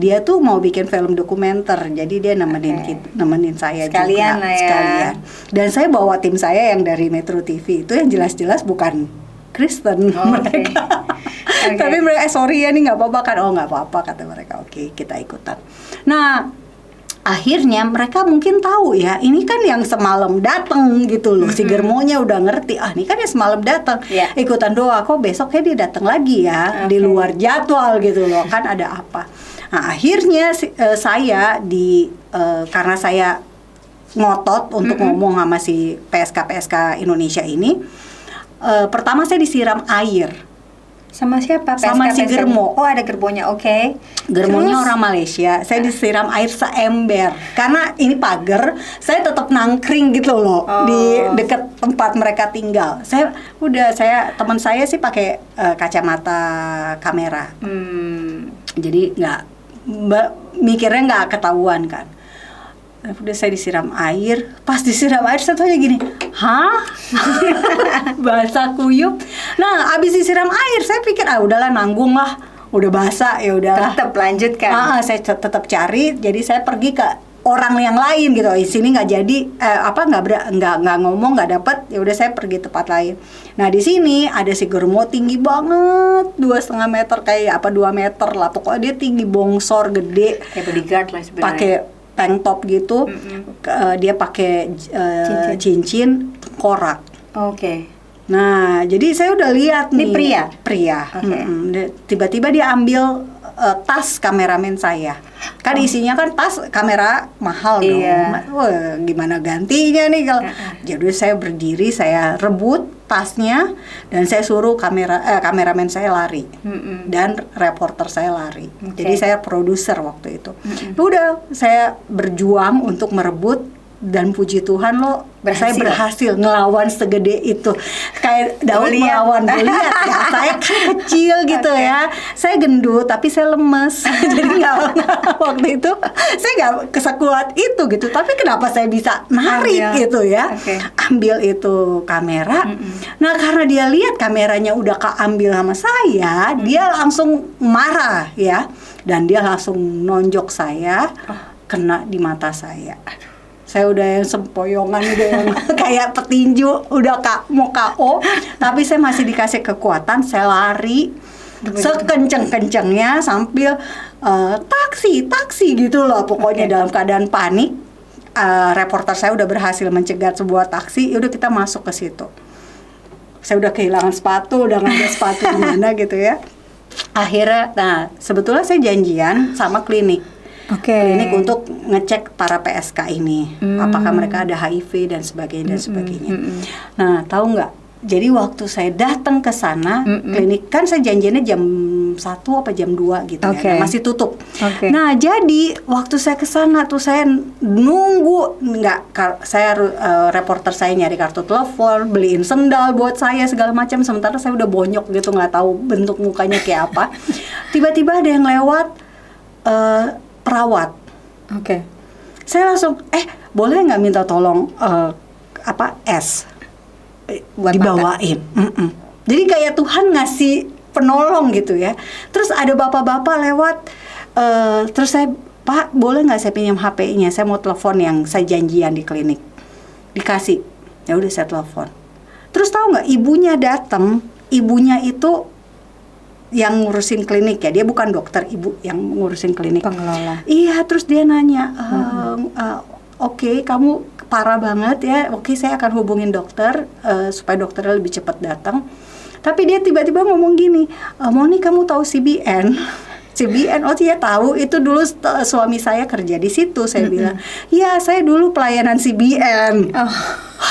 dia tuh mau bikin film dokumenter. Jadi dia nemenin saya sekalian juga ya. Sekalian. Dan saya bawa tim saya yang dari Metro TV itu yang jelas-jelas bukan Kristen mereka. Tapi mereka sorry ya nih nggak apa-apa kan? Oh nggak apa-apa kata mereka. Oke, kita ikutan. Nah, akhirnya mereka mungkin tahu ya, ini kan yang semalam datang gitu loh. Si germonya udah ngerti, ini kan yang semalam datang. Ikutan doa, kok besoknya dia datang lagi ya, di luar jadwal gitu loh. Kan ada apa? Nah, akhirnya saya karena saya ngotot untuk ngomong sama si PSK Indonesia ini, pertama saya disiram air. Sama siapa? Sama si germo. Oh, ada germonya, Germonya orang Malaysia. Saya disiram air seember. Karena ini pagar, saya tetap nangkring gitu loh di dekat tempat mereka tinggal. Teman saya sih pakai kacamata kamera. Jadi mikirnya nggak ketahuan kan. Udah saya disiram air, pas disiram air saya tuh gini, basah kuyup. Nah, abis disiram air saya pikir udahlah nanggung lah, udah basah ya udah. Tetap lanjut kan? Saya tetap cari, jadi saya pergi ke orang yang lain gitu. Di sini nggak jadi nggak ngomong, nggak dapet, ya udah saya pergi tempat lain. Nah di sini ada si Germo tinggi banget, 2,5 meter, kayak 2 meter lah pokoknya, dia tinggi, bongsor, gede, Kayak bodyguard lah sebenarnya. pakai tank top gitu. Dia pakai cincin tengkorak. Oke. Nah jadi saya udah lihat Ini nih, pria. Oke. Tiba-tiba dia ambil tas kameramen saya. Kan isinya kan tas kamera mahal dong. Iya. Wah, gimana gantinya nih kalau. Jadi saya berdiri, saya rebut tasnya dan saya suruh kameramen saya lari. Dan reporter saya lari. Oke. Jadi saya produser waktu itu. Udah, saya berjuang untuk merebut, dan puji Tuhan loh, saya berhasil ngelawan segede itu, kayak Daud melawan Goliat ya. Saya kan kecil gitu ya, saya gendut tapi saya lemes. Jadi waktu itu saya nggak kesekuat itu gitu, tapi kenapa saya bisa narik gitu ya, ambil itu kamera. Nah karena dia lihat kameranya udah keambil sama saya, dia langsung marah ya, dan dia langsung nonjok saya, kena di mata saya. Saya udah yang sempoyongan, udah yang kayak petinju, udah mau KO, tapi saya masih dikasih kekuatan. Saya lari sekenceng-kencengnya sambil taksi gitu loh, pokoknya dalam keadaan panik. Reporter saya udah berhasil mencegat sebuah taksi. Udah, kita masuk ke situ. Saya udah kehilangan sepatu, udah nggak ada sepatu di mana gitu ya. Akhirnya, nah sebetulnya saya janjian sama klinik. Klinik untuk ngecek para PSK ini, apakah mereka ada HIV dan sebagainya. Nah, tahu nggak? Jadi waktu saya datang ke sana, klinik kan saya janjiannya jam 1 apa jam 2 gitu ya, masih tutup. Nah, jadi waktu saya ke sana tuh saya nunggu, reporter saya nyari kartu telepon, beliin sendal buat saya segala macam, sementara saya udah bonyok gitu, nggak tahu bentuk mukanya kayak apa. Tiba-tiba ada yang lewat, perawat. Saya langsung, boleh nggak minta tolong es dibawain. Jadi kayak Tuhan ngasih penolong gitu ya. Terus ada bapak-bapak lewat, terus saya, Pak, boleh nggak saya pinjam HP-nya? Saya mau telepon yang saya janjian di klinik. Dikasih. Ya udah, saya telepon. Terus tahu nggak, ibunya datang. Ibunya itu yang ngurusin klinik ya, dia bukan dokter, ibu yang ngurusin klinik, pengelola. Iya, terus dia nanya, oke, kamu parah banget ya, oke, saya akan hubungin dokter supaya dokternya lebih cepat datang. Tapi dia tiba-tiba ngomong gini, Moni, kamu tahu CBN? CBN, oh dia tahu, itu dulu suami saya kerja di situ. Saya bilang, ya saya dulu pelayanan CBN.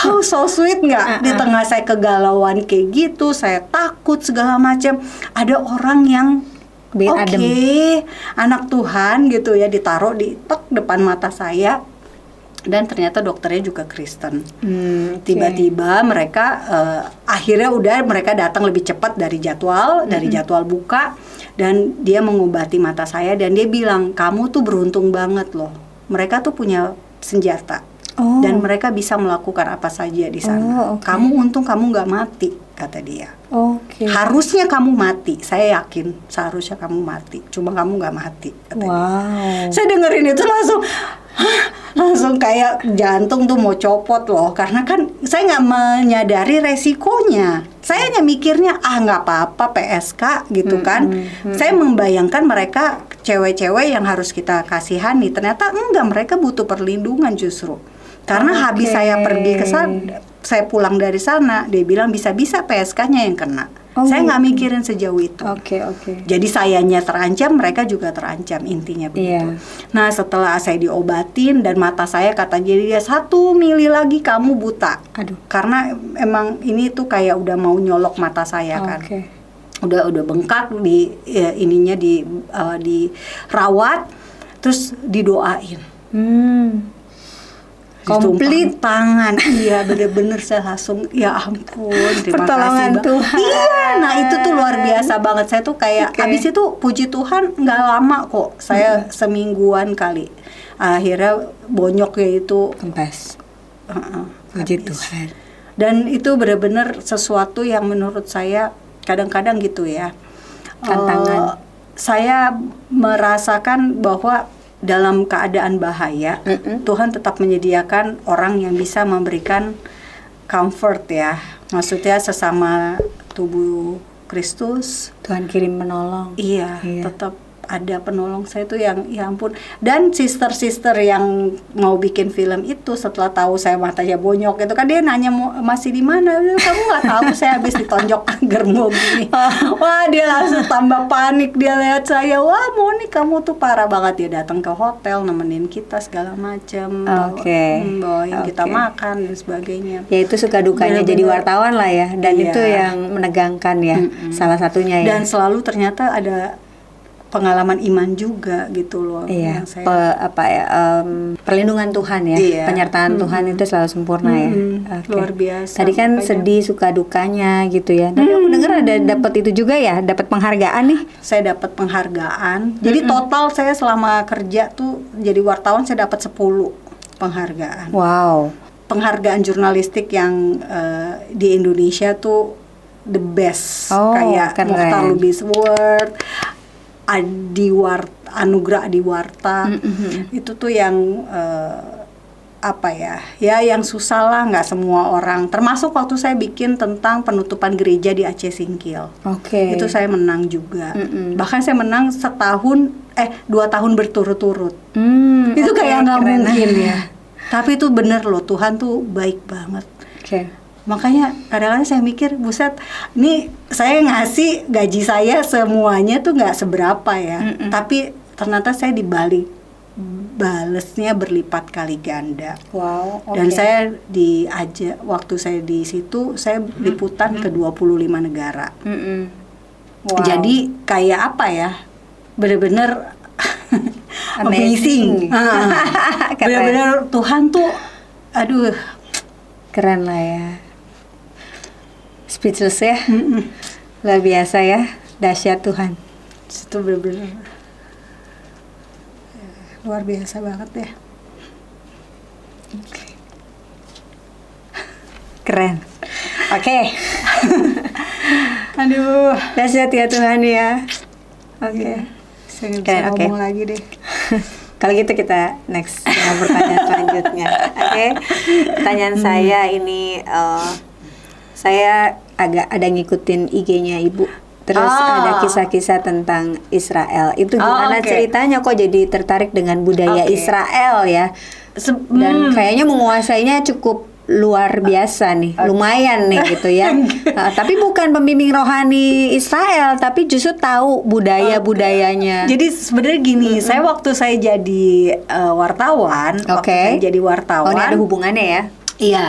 Oh so sweet nggak? Di tengah saya kegalauan kayak gitu, saya takut segala macam, ada orang yang anak Tuhan gitu ya, ditaruh di depan mata saya. Dan ternyata dokternya juga Kristen. Tiba-tiba mereka akhirnya mereka datang lebih cepat dari jadwal buka, dan dia mengobati mata saya, dan dia bilang, kamu tuh beruntung banget loh, mereka tuh punya senjata dan mereka bisa melakukan apa saja di sana. Kamu untung kamu nggak mati, kata dia. Harusnya kamu mati, saya yakin seharusnya kamu mati, cuma kamu nggak mati, kata dia. Saya dengerin itu langsung kayak jantung tuh mau copot loh, karena kan saya nggak menyadari resikonya. Saya hanya mikirnya nggak apa-apa PSK gitu kan. Saya membayangkan mereka cewek-cewek yang harus kita kasihani, ternyata enggak, mereka butuh perlindungan justru. Karena habis saya pergi ke sana, saya pulang dari sana, dia bilang bisa-bisa PSK-nya yang kena. Saya nggak mikirin sejauh itu. Jadi sayanya terancam, mereka juga terancam, intinya begitu. Nah setelah saya diobatin dan mata saya kata dia 1 mili lagi kamu buta. Karena emang ini tuh kayak udah mau nyolok mata saya kan. Udah bengkak di ininya, dirawat, terus didoain. Komplit tangan, iya bener-bener saya langsung, ya ampun, terima pertolongan kasih Tuhan. Iya, nah itu tuh luar biasa banget. Saya tuh kayak abis itu puji Tuhan nggak lama kok, saya semingguan kali, akhirnya bonyoknya itu kempes. Puji Tuhan. Dan itu bener-bener sesuatu yang menurut saya kadang-kadang gitu ya, tantangan. saya merasakan bahwa dalam keadaan bahaya, Tuhan tetap menyediakan orang yang bisa memberikan comfort ya. Maksudnya sesama tubuh Kristus. Tuhan kirim menolong. Iya, tetap ada penolong saya tuh yang ya ampun. Dan sister-sister yang mau bikin film itu setelah tahu saya matanya bonyok itu kan dia nanya masih di mana? Kamu nggak tahu saya habis ditonjok gerbong gini. Wah, dia langsung tambah panik, dia lihat saya. Wah, Moni kamu tuh parah banget. Dia datang ke hotel nemenin kita segala macam. Bawain kita makan dan sebagainya. Ya itu suka dukanya jadi wartawan lah ya. Dan itu yang menegangkan ya. Salah satunya ya. Dan selalu ternyata ada pengalaman iman juga gitu loh. Iya, perlindungan Tuhan ya, penyertaan Tuhan itu selalu sempurna ya. Luar biasa. Tadi kan sedih suka dukanya gitu ya. Tapi aku dengar ada dapat itu juga ya, dapat penghargaan nih. Saya dapat penghargaan. Jadi total saya selama kerja tuh jadi wartawan saya dapat 10 penghargaan. Wow. Penghargaan jurnalistik yang di Indonesia tuh the best. Kayak Mukhtar Lubis Award, Anugerah Adiwarta, itu tuh yang yang susah lah, nggak semua orang. Termasuk waktu saya bikin tentang penutupan gereja di Aceh Singkil, itu saya menang juga. Bahkan saya menang 2 tahun berturut-turut. Itu kayak nggak mungkin ya. Tapi itu bener loh, Tuhan tuh baik banget. Makanya kadang-kadang saya mikir, buset, nih saya ngasih gaji saya semuanya tuh nggak seberapa ya, tapi ternyata saya dibalik balesnya berlipat kali ganda. Wow. Dan saya waktu saya di situ saya liputan ke 25 negara. Wow. Jadi kayak apa ya, bener-bener amazing. Bener-bener Tuhan tuh, aduh, keren lah ya. Speechless ya. Luar biasa ya, dahsyat Tuhan. Itu benar-benar luar biasa banget ya. Keren. Oke. Aduh, dahsyat ya Tuhan ya. Saya nggak bisa ngomong lagi deh. Kalau gitu kita next dengan pertanyaan selanjutnya. Pertanyaan saya ini, saya ada ngikutin IG-nya Ibu. Terus ada kisah-kisah tentang Israel. Itu gimana ceritanya kok jadi tertarik dengan budaya Israel ya? Dan kayaknya menguasainya cukup luar biasa nih, lumayan nih gitu ya. Tapi bukan pembimbing rohani Israel, tapi justru tahu budayanya. Jadi sebenarnya gini, saya waktu saya jadi wartawan, Oh, ini ada hubungannya ya? Iya.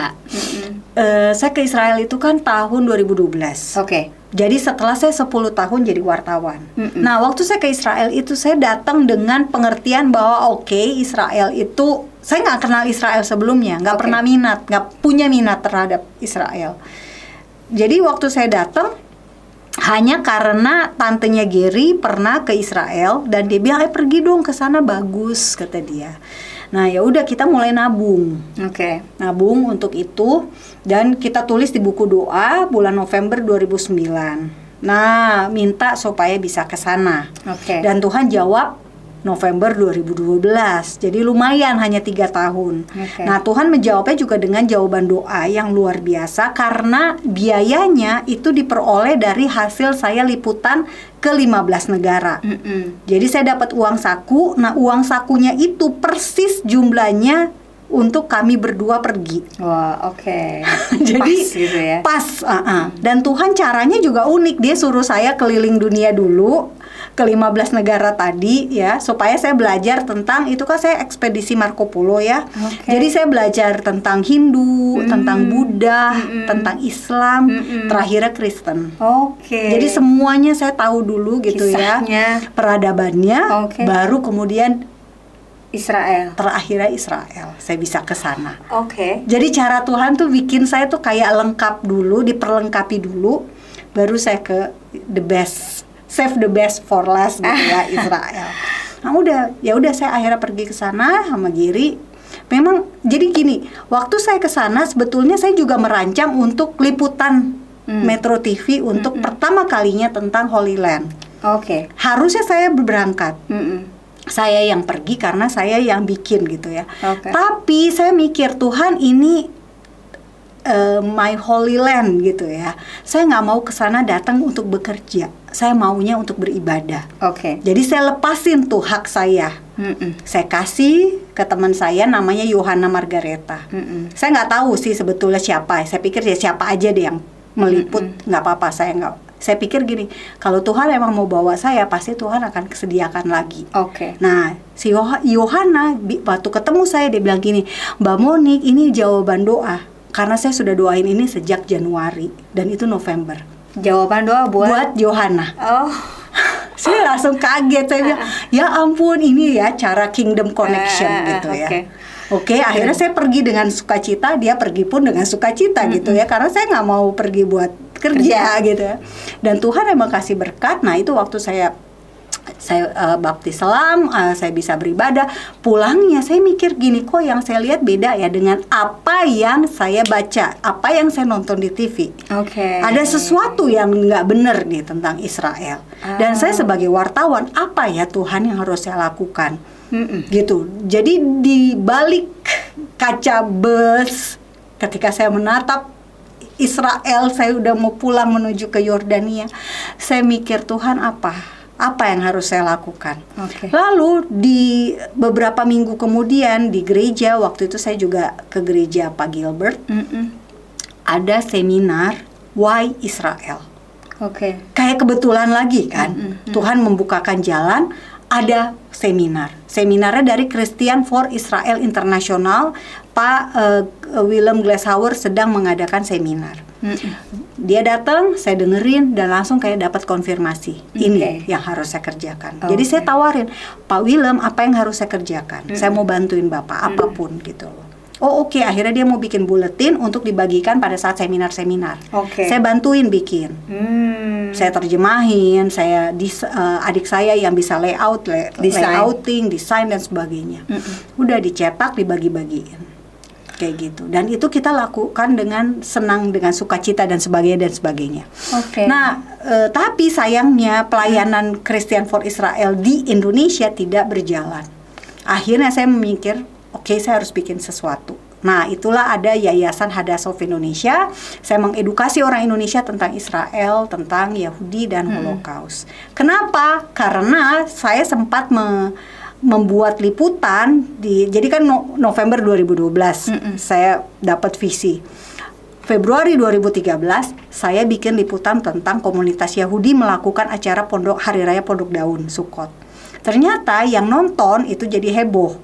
Saya ke Israel itu kan tahun 2012. Jadi setelah saya 10 tahun jadi wartawan. Nah, waktu saya ke Israel itu saya datang dengan pengertian bahwa Israel itu, saya nggak kenal Israel sebelumnya, nggak pernah nggak punya minat terhadap Israel. Jadi waktu saya datang hanya karena tantenya Gary pernah ke Israel dan dia bilang, pergi dong ke sana, bagus, kata dia. Nah, ya udah kita mulai nabung. Nabung untuk itu dan kita tulis di buku doa bulan November 2009. Nah, minta supaya bisa ke sana. Dan Tuhan jawab November 2012. Jadi lumayan, hanya 3 tahun. Nah, Tuhan menjawabnya juga dengan jawaban doa yang luar biasa karena biayanya itu diperoleh dari hasil saya liputan ke 15 negara. Jadi saya dapat uang saku. Nah, uang sakunya itu persis jumlahnya untuk kami berdua pergi. Jadi pas gitu ya. Dan Tuhan caranya juga unik. Dia suruh saya keliling dunia dulu ke 15 negara tadi ya, supaya saya belajar tentang, itu kan saya ekspedisi Marco Polo ya. Jadi saya belajar tentang Hindu, tentang Buddha, tentang Islam, terakhirnya Kristen. Jadi semuanya saya tahu dulu gitu. Kisahnya, ya, peradabannya, baru kemudian Israel. Terakhirnya Israel. Saya bisa ke sana. Jadi cara Tuhan tuh bikin saya tuh kayak lengkap dulu, diperlengkapi dulu, baru saya ke the best. Save the best for last gitu ya, Israel. Nah, ya udah saya akhirnya pergi ke sana sama Giri. Memang jadi gini, waktu saya ke sana sebetulnya saya juga merancang untuk liputan Metro TV untuk pertama kalinya tentang Holy Land. Harusnya saya berangkat. saya yang pergi karena saya yang bikin gitu ya. Oke. Tapi saya mikir Tuhan ini my holy land gitu ya. Saya nggak mau ke sana datang untuk bekerja. Saya maunya untuk beribadah. Oke. Jadi saya lepasin tuh hak saya. Saya kasih ke teman saya namanya Yohana Margareta. Saya nggak tahu sih sebetulnya siapa. Saya pikir ya siapa aja deh yang meliput, nggak apa-apa. Saya pikir gini, kalau Tuhan emang mau bawa saya, pasti Tuhan akan sediakan lagi. Oke. Nah, si Yohana waktu ketemu saya dia bilang gini, Mbak Monik, ini jawaban doa. Karena saya sudah doain ini sejak Januari dan itu November. Jawaban doa buat Yohana. Oh. Saya langsung kaget, saya bilang, ya ampun ini ya cara kingdom connection gitu ya. Oke, akhirnya saya pergi dengan sukacita, dia pergi pun dengan sukacita gitu ya, karena saya nggak mau pergi buat kerja gitu ya. Dan Tuhan emang kasih berkat. Nah itu waktu saya baptis selam, saya bisa beribadah. Pulangnya saya mikir gini, kok yang saya lihat beda ya dengan apa yang saya baca, apa yang saya nonton di TV. Oke. Ada sesuatu yang nggak benar nih tentang Israel. Dan saya sebagai wartawan, apa ya Tuhan yang harus saya lakukan? Gitu. Jadi di balik kaca bus, ketika saya menatap Israel, saya udah mau pulang menuju ke Yordania, saya mikir Tuhan apa yang harus saya lakukan. Lalu di beberapa minggu kemudian di gereja, waktu itu saya juga ke gereja Pak Gilbert, ada seminar Why Israel. Kayak kebetulan lagi kan, Tuhan membukakan jalan, ada seminarnya dari Christian for Israel International. Pak Willem Glashauer sedang mengadakan seminar. Dia datang, saya dengerin dan langsung kayak dapat konfirmasi. Ini yang harus saya kerjakan. Jadi saya tawarin, Pak Willem, apa yang harus saya kerjakan? Saya mau bantuin Bapak apapun gitu loh. Oh oke, akhirnya dia mau bikin buletin untuk dibagikan pada saat seminar-seminar. Saya bantuin bikin. Saya terjemahin, adik saya yang bisa layouting, desain dan sebagainya. Udah dicetak, dibagi-bagiin. Kayak gitu. Dan itu kita lakukan dengan senang, dengan sukacita dan sebagainya. Nah, tapi sayangnya pelayanan Christian for Israel di Indonesia tidak berjalan. Akhirnya saya memikir, oke, saya harus bikin sesuatu. Nah, itulah ada Yayasan Hadassah Indonesia. Saya mengedukasi orang Indonesia tentang Israel, tentang Yahudi dan Holocaust. Kenapa? Karena saya sempat membuat liputan jadi kan November 2012 saya dapat visi. Februari 2013 saya bikin liputan tentang komunitas Yahudi melakukan acara Hari Raya Pondok Daun Sukkot. Ternyata yang nonton itu jadi heboh.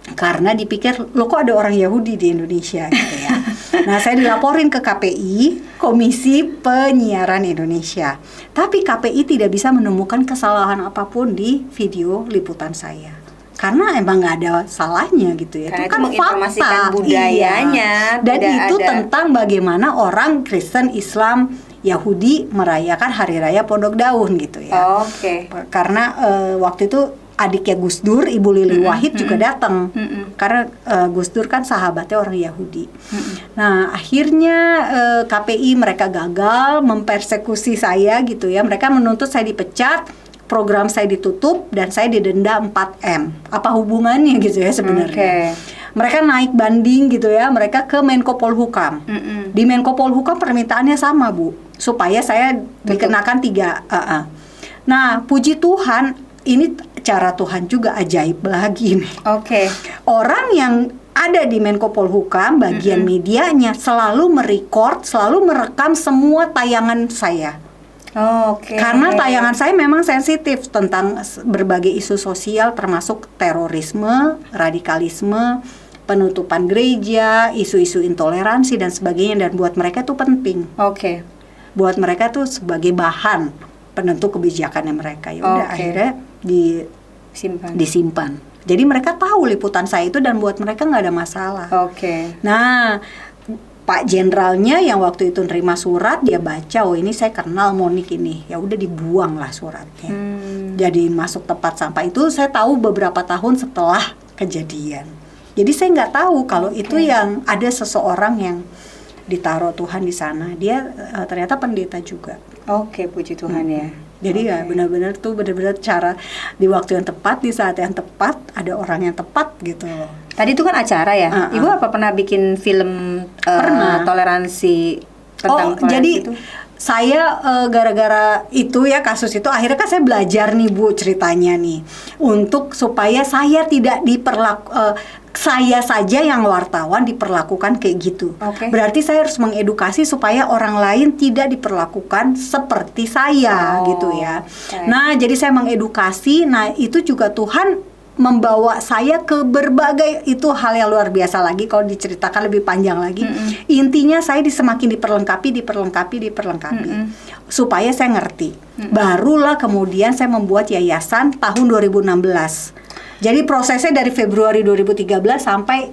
Karena dipikir, loh kok ada orang Yahudi di Indonesia gitu ya. Nah, saya dilaporin ke KPI, Komisi Penyiaran Indonesia. Tapi KPI tidak bisa menemukan kesalahan apapun di video liputan saya. Karena emang nggak ada salahnya gitu ya. Karena itu kan menginformasikan fakta budayanya. Dan itu ada. tentang bagaimana orang Kristen, Islam, Yahudi merayakan Hari Raya Pondok Daun gitu ya. Karena waktu itu adiknya Gus Dur, Ibu Lili Wahid juga datang. Karena Gus Dur kan sahabatnya orang Yahudi. Nah, akhirnya KPI mereka gagal mempersekusi saya gitu ya. Mereka menuntut saya dipecat, program saya ditutup, dan saya didenda 4M. Apa hubungannya gitu ya sebenarnya? Mereka naik banding gitu ya, mereka ke Menko Polhukam. Di Menko Polhukam permintaannya sama, Bu, supaya saya dikenakan 3. Nah, puji Tuhan, ini cara Tuhan juga ajaib lagi nih. Orang yang ada di Menko Polhukam, bagian medianya selalu merekam semua tayangan saya. Karena tayangan saya memang sensitif tentang berbagai isu sosial, termasuk terorisme, radikalisme, penutupan gereja, isu-isu intoleransi dan sebagainya, dan buat mereka itu penting. Buat mereka tuh sebagai bahan penentu kebijakannya mereka. Ya udah akhirnya disimpan. Jadi mereka tahu liputan saya itu dan buat mereka nggak ada masalah. Nah, Pak Jenderalnya yang waktu itu nerima surat, dia baca, oh ini saya kenal Monik ini. Ya udah dibuang lah suratnya. Jadi masuk tempat sampah. Itu saya tahu beberapa tahun setelah kejadian. Jadi saya nggak tahu kalau itu yang ada seseorang yang ditaruh Tuhan di sana. Dia ternyata pendeta juga. Puji Tuhan ya. Jadi ya benar-benar tuh benar-benar cara di waktu yang tepat, di saat yang tepat, ada orang yang tepat gitu loh. Tadi itu kan acara ya. Ibu apa pernah bikin film Pernah. toleransi tentang toleransi jadi itu? saya gara-gara itu ya, kasus itu akhirnya kan saya belajar nih Bu ceritanya nih, untuk supaya saya tidak saya saja yang wartawan diperlakukan kayak gitu. Oke. Berarti saya harus mengedukasi supaya orang lain tidak diperlakukan seperti saya gitu ya. Oke. Nah, jadi saya mengedukasi. Nah, itu juga Tuhan membawa saya ke berbagai, itu hal yang luar biasa lagi kalau diceritakan lebih panjang lagi. Intinya saya semakin diperlengkapi supaya saya ngerti. Barulah kemudian saya membuat yayasan tahun 2016. Jadi prosesnya dari Februari 2013 sampai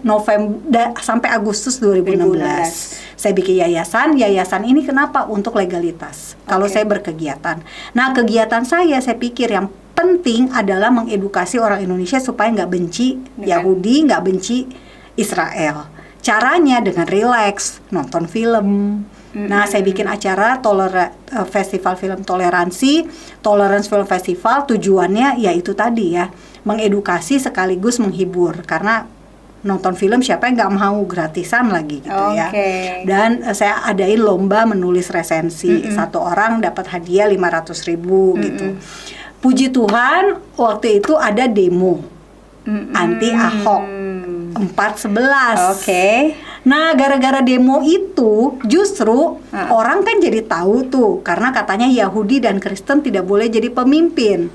sampai Agustus 2016. Saya bikin yayasan. Yayasan ini kenapa? Untuk legalitas. Kalau saya berkegiatan. Nah, kegiatan saya pikir yang penting adalah mengedukasi orang Indonesia supaya nggak benci Yahudi, nggak benci Israel. Caranya dengan rileks, nonton film. Nah, saya bikin acara festival film toleransi, Tolerance Film Festival. Tujuannya ya itu tadi ya, mengedukasi sekaligus menghibur. Karena nonton film siapa yang nggak mau, gratisan lagi gitu ya. Dan saya adain lomba menulis resensi. Satu orang dapat hadiah 500.000 gitu. Puji Tuhan waktu itu ada demo anti Ahok 4/11. Nah, gara-gara demo itu justru orang kan jadi tahu tuh, karena katanya Yahudi dan Kristen tidak boleh jadi pemimpin.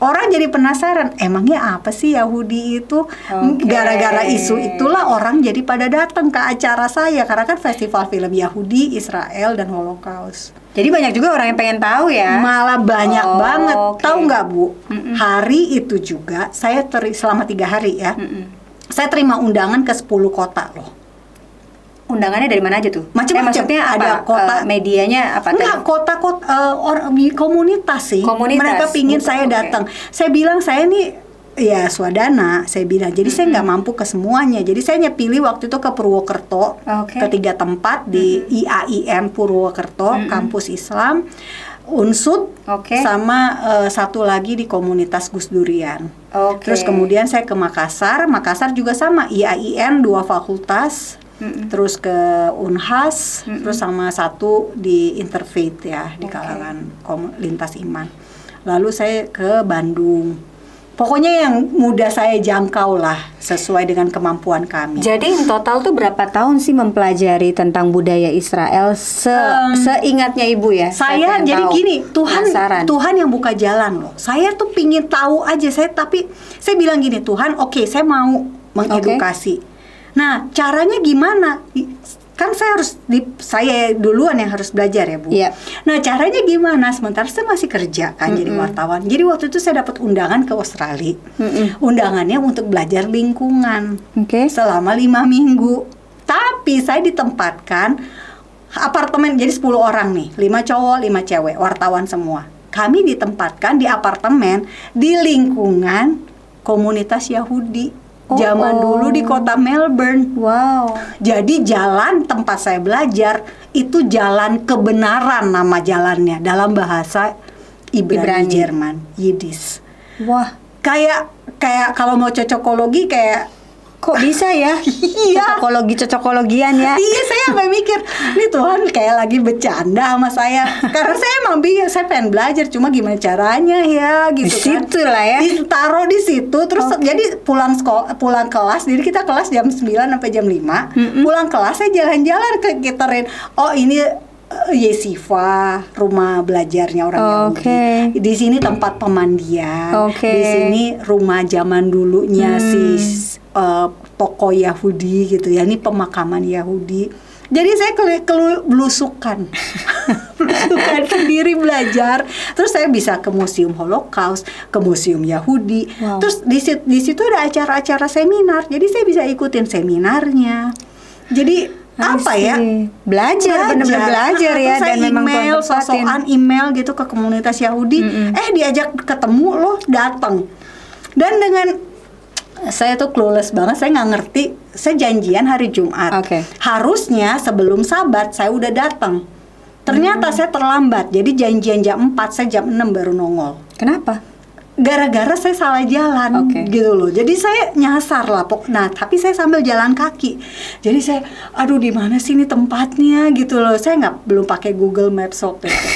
Orang jadi penasaran, emangnya apa sih Yahudi itu? Gara-gara isu itulah orang jadi pada datang ke acara saya, karena kan festival film Yahudi, Israel, dan Holocaust. Jadi banyak juga orang yang pengen tahu ya. Malah banyak banget. Tahu nggak Bu? Hari itu juga saya selama 3 hari ya. Saya terima undangan ke 10 kota loh. Undangannya dari mana aja tuh? Macam-macam. Maksudnya ada apa? Kota Medianya apa? Enggak, kota-kota komunitas sih. Komunitas. Mereka pingin saya datang. Saya bilang saya nih ya swadana, saya bilang. Jadi saya nggak mampu ke semuanya. Jadi saya pilih waktu itu ke Purwokerto, ke 3 tempat di IAIN Purwokerto, kampus Islam, Unsud, sama satu lagi di komunitas Gus Durian. Terus kemudian saya ke Makassar. Makassar juga sama, IAIN 2 fakultas. Terus ke Unhas, terus sama satu di Interfaith ya, di kalangan lintas iman. Lalu saya ke Bandung. Pokoknya yang mudah saya jangkau lah, sesuai dengan kemampuan kami. Jadi total tuh berapa tahun sih mempelajari tentang budaya Israel seingatnya Ibu ya? Saya jadi gini, Tuhan yang buka jalan loh. Saya tuh pingin tahu aja, tapi saya bilang gini, Tuhan, oke, saya mau mengedukasi. Nah, caranya gimana? Kan saya duluan yang harus belajar ya Bu. Nah, caranya gimana? Sementara saya masih kerja kan jadi wartawan. Jadi waktu itu saya dapat undangan ke Australia. Undangannya untuk belajar lingkungan selama 5 minggu. Tapi saya ditempatkan apartemen, jadi 10 orang nih, 5 cowok, 5 cewek, wartawan semua. Kami ditempatkan di apartemen di lingkungan komunitas Yahudi. Zaman dulu di kota Melbourne. Jadi jalan tempat saya belajar itu jalan kebenaran, nama jalannya dalam bahasa Ibrani Jerman, Yiddish. Kayak kalau mau cocokologi kayak kok bisa ya? Cocokologian ya. Iya, saya sampai mikir, ini Tuhan kayak lagi bercanda sama saya. Karena saya emang saya pengen belajar, cuma gimana caranya ya gitu di situ lah ya. Ditaruh di situ, terus jadi pulang kelas, jadi kita kelas jam 9 sampai jam 5. Pulang kelas saya jalan-jalan ke Kiterin. Oh, ini Yesifa, rumah belajarnya orang Yahudi. Di sini tempat pemandian. Di sini rumah zaman dulunya toko Yahudi gitu ya. Ini pemakaman Yahudi. Jadi saya belusukan sendiri belajar. Terus saya bisa ke Museum Holocaust, ke Museum Yahudi. Terus di situ ada acara-acara seminar. Jadi saya bisa ikutin seminarnya. Jadi bener-bener belajar ya. Dan memang sosokan email gitu ke komunitas Yahudi. Diajak ketemu loh, datang. Dan dengan saya tuh clueless banget, saya nggak ngerti. Saya janjian hari Jumat. Harusnya sebelum Sabat saya udah datang. Ternyata saya terlambat. Jadi janjian jam 4, saya jam 6 baru nongol. Kenapa? Gara-gara saya salah jalan gitu loh. Jadi saya nyasar lah. Nah, tapi saya sambil jalan kaki. Jadi saya, aduh di mana sih ini tempatnya gitu loh. Saya belum pakai Google Maps waktu itu.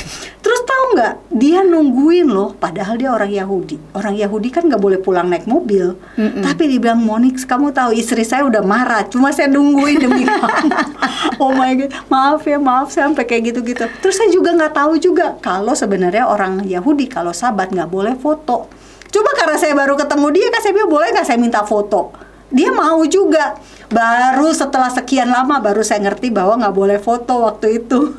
Terus tahu nggak? Dia nungguin loh. Padahal dia orang Yahudi. Orang Yahudi kan nggak boleh pulang naik mobil. Tapi dia bilang, Monix, kamu tahu istri saya udah marah. Cuma saya nungguin demi kamu. Oh my God, maaf sampai kayak gitu-gitu. Terus saya juga nggak tahu juga kalau sebenarnya orang Yahudi kalau Sabat nggak boleh foto. Coba karena saya baru ketemu dia, kan saya bilang boleh nggak saya minta foto. Dia mau juga. Baru setelah sekian lama baru saya ngerti bahwa nggak boleh foto waktu itu.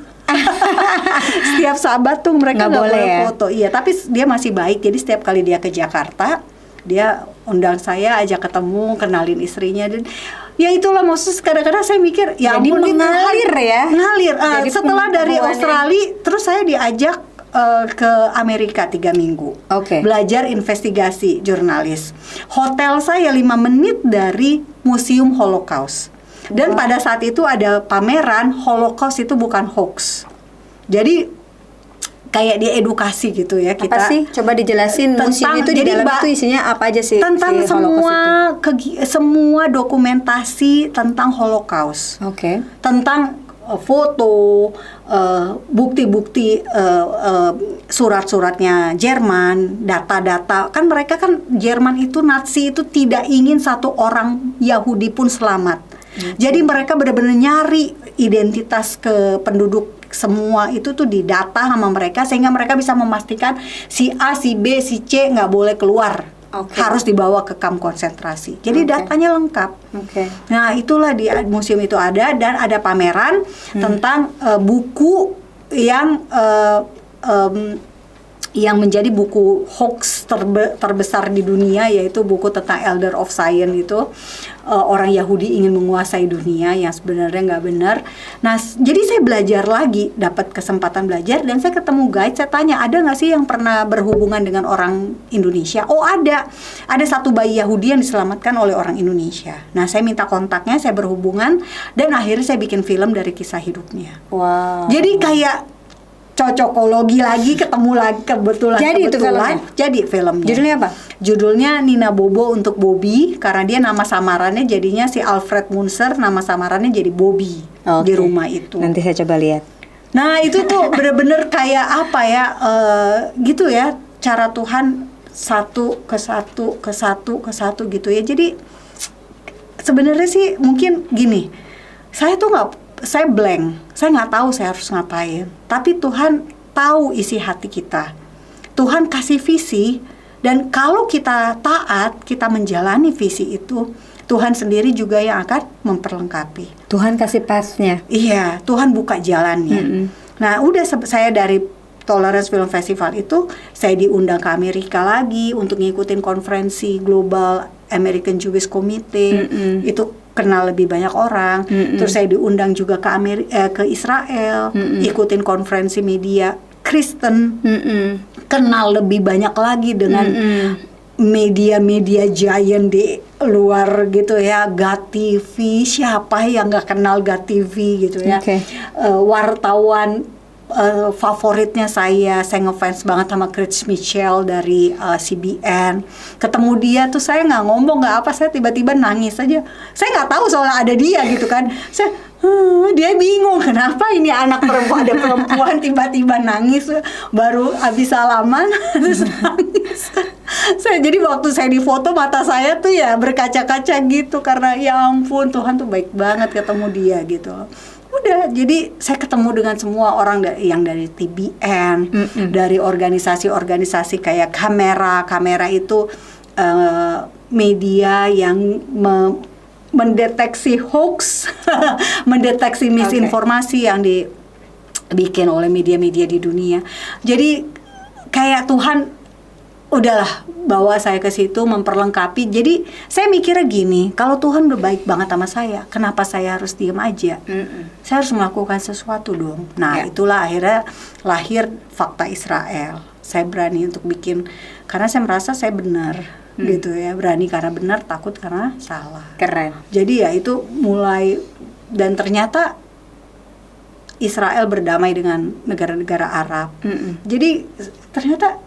Setiap Sabat tuh mereka nggak boleh foto. Iya, tapi dia masih baik. Jadi setiap kali dia ke Jakarta, dia undang saya, ajak ketemu, kenalin istrinya, dan ya itulah maksud. Kadang-kadang saya mikir ya jadi ampun, mengalir ya. Ngalir. Setelah dari Australia, terus saya diajak ke Amerika 3 minggu. Belajar investigasi jurnalis. Hotel saya 5 menit dari Museum Holocaust. Dan pada saat itu ada pameran Holocaust itu bukan hoax. Jadi kayak diedukasi gitu ya kita. Apa sih? Coba dijelasin museum itu di dalam itu isinya apa aja sih? Tentang semua dokumentasi tentang Holocaust. Tentang foto, bukti-bukti surat-suratnya Jerman, data-data. Kan mereka kan Jerman itu Nazi itu tidak ingin satu orang Yahudi pun selamat. Jadi mereka benar-benar nyari identitas ke penduduk semua itu tuh didata sama mereka sehingga mereka bisa memastikan si A, si B, si C nggak boleh keluar. Harus dibawa ke kamp konsentrasi. Jadi datanya lengkap. Nah, itulah di museum itu ada, dan ada pameran tentang buku yang menjadi buku hoax terbesar di dunia, yaitu buku tentang Elder of Science itu. Orang Yahudi ingin menguasai dunia yang sebenarnya nggak benar. Nah, jadi saya belajar lagi, dapat kesempatan belajar, dan saya ketemu guide. Saya tanya, ada nggak sih yang pernah berhubungan dengan orang Indonesia? Oh, ada satu bayi Yahudi yang diselamatkan oleh orang Indonesia. Nah, saya minta kontaknya, saya berhubungan, dan akhirnya saya bikin film dari kisah hidupnya. Jadi kayak cocokologi lagi, ketemu lagi kebetulan. Jadi filmnya. Judulnya apa? Judulnya Nina Bobo untuk Bobby, karena dia nama samarannya jadinya si Alfred Munzer, nama samarannya jadi Bobby di rumah itu. Nanti saya coba lihat. Nah, itu tuh bener-bener kayak apa ya, gitu ya, cara Tuhan satu ke satu gitu ya. Jadi sebenarnya sih mungkin gini, saya blank, saya nggak tahu saya harus ngapain. Tapi Tuhan tahu isi hati kita. Tuhan kasih visi, dan kalau kita taat, kita menjalani visi itu, Tuhan sendiri juga yang akan memperlengkapi. Tuhan kasih pasnya. Iya, Tuhan buka jalannya. Nah, udah saya dari Tolerance Film Festival itu, saya diundang ke Amerika lagi untuk ngikutin konferensi Global American Jewish Committee. Itu kenal lebih banyak orang. Terus saya diundang juga ke Israel, ikutin konferensi media Kristen, kenal lebih banyak lagi dengan media-media giant di luar gitu ya, GAT TV, siapa yang nggak kenal GAT TV gitu ya. Wartawan favoritnya saya ngefans banget sama Chris Mitchell dari CBN. Ketemu dia tuh saya nggak ngomong nggak apa, saya tiba-tiba nangis aja. Saya nggak tahu soalnya ada dia gitu kan. Dia bingung kenapa ini anak perempuan, ada perempuan tiba-tiba nangis baru habis salaman terus nangis. Jadi waktu saya difoto mata saya tuh ya berkaca-kaca gitu karena ya ampun Tuhan tuh baik banget ketemu dia gitu. Udah, jadi saya ketemu dengan semua orang yang dari TBN, dari organisasi-organisasi kayak kamera itu media yang mendeteksi hoax, mendeteksi misinformasi yang dibikin oleh media-media di dunia. Jadi kayak Tuhan udahlah bawa saya ke situ memperlengkapi. Jadi saya mikirnya gini, kalau Tuhan udah baik banget sama saya, kenapa saya harus diam aja? Saya harus melakukan sesuatu dong. Nah, itulah akhirnya lahir Fakta Israel. Saya berani untuk bikin karena saya merasa saya benar. Gitu ya, berani karena benar, takut karena salah. Keren. Jadi ya itu mulai, dan ternyata Israel berdamai dengan negara-negara Arab. Jadi ternyata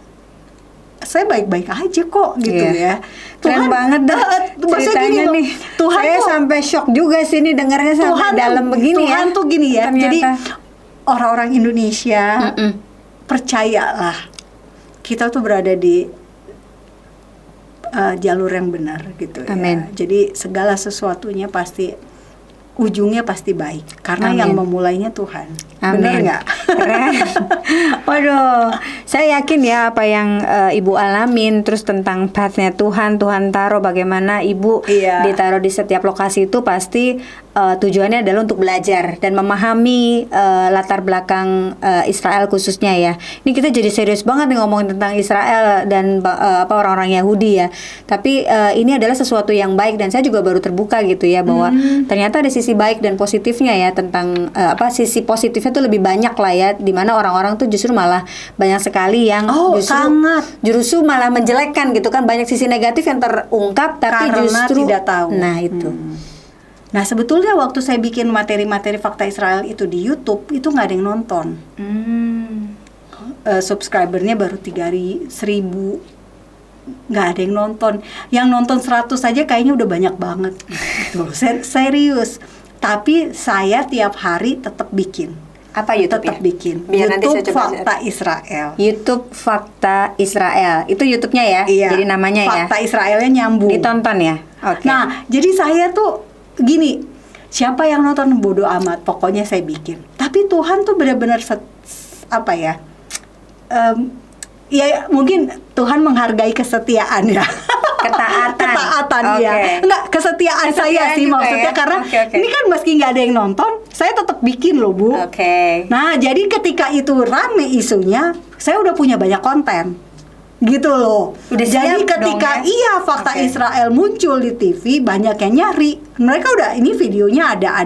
saya baik-baik aja kok gitu ya. Keren banget dah ceritanya gini nih. Tuhan saya tuh, sampai shock juga sih nih dengarnya sampai Tuhan dalam begini Tuhan ya. tuh gini ya. Ternyata. Jadi orang-orang Indonesia percayalah kita tuh berada di jalur yang benar gitu ya. Amin. Jadi segala sesuatunya pasti ujungnya pasti baik karena Amin. yang memulainya Tuhan. Amin. Benar nggak? Keren. Waduh, saya yakin ya apa yang Ibu alamin, terus tentang path-nya Tuhan taruh bagaimana Ibu ditaruh di setiap lokasi itu pasti tujuannya adalah untuk belajar dan memahami latar belakang Israel khususnya ya. Ini kita jadi serius banget nih ngomongin tentang Israel dan orang-orang Yahudi ya. Tapi ini adalah sesuatu yang baik dan saya juga baru terbuka gitu ya bahwa ternyata ada sisi baik dan positifnya ya tentang sisi positifnya tuh lebih banyak lah ya, dimana orang-orang tuh justru malah banyak sekali yang justru malah menjelekkan gitu kan, banyak sisi negatif yang terungkap tapi karena justru tidak tahu. Nah itu. Nah sebetulnya waktu saya bikin materi-materi fakta Israel itu di YouTube itu nggak ada yang nonton. Subscribernya baru 3.000, nggak ada yang nonton. Yang nonton 100 saja kayaknya udah banyak banget. Gitu. Serius. Tapi saya tiap hari tetap bikin. Apa YouTube tetap bikin. Biar YouTube nanti saya coba Fakta Israel. YouTube Fakta Israel. Itu YouTube-nya ya? Iya. Jadi namanya Fakta Israelnya nyambung. Ditonton ya? Oke. Nah, jadi saya tuh gini, siapa yang nonton bodo amat, pokoknya saya bikin. Tapi Tuhan tuh benar-benar ya mungkin Tuhan menghargai kesetiaan ya. Ketaatan ya. Enggak, kesetiaan saya sih maksudnya ya? Karena ini kan meski nggak ada yang nonton, saya tetap bikin loh Bu. Nah jadi ketika itu rame isunya, saya udah punya banyak konten. Gitu loh. Jadi ketika Fakta Israel muncul di TV, banyak yang nyari. Mereka udah ini videonya ada.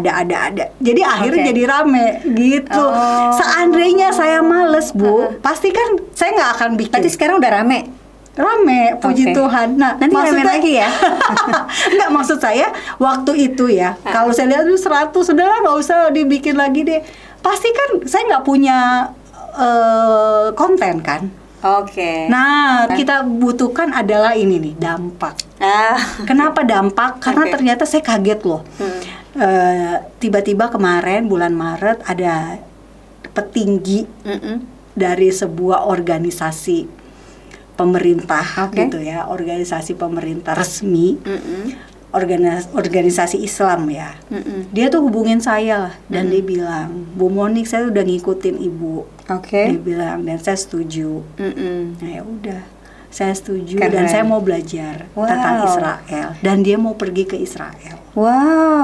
Jadi akhirnya jadi rame gitu. Seandainya saya males Bu, pasti kan saya nggak akan bikin. Berarti sekarang udah rame, puji Tuhan. Nah, nanti rame lagi ya. Enggak, maksud saya waktu itu ya, kalau saya lihat 100 sudahlah, nggak usah dibikin lagi deh. Pasti kan saya nggak punya konten kan. Nah, kita butuhkan adalah ini nih, dampak. Kenapa dampak? Karena ternyata saya kaget loh. Tiba-tiba kemarin bulan Maret ada petinggi dari sebuah organisasi pemerintah gitu ya, organisasi pemerintah resmi, organisasi Islam ya. Dia tuh hubungin saya dan dia bilang, Bu Monik, saya udah ngikutin Ibu. Dia bilang, dan saya setuju. Nah ya udah, saya setuju. Dan saya mau belajar tentang Israel, dan dia mau pergi ke Israel.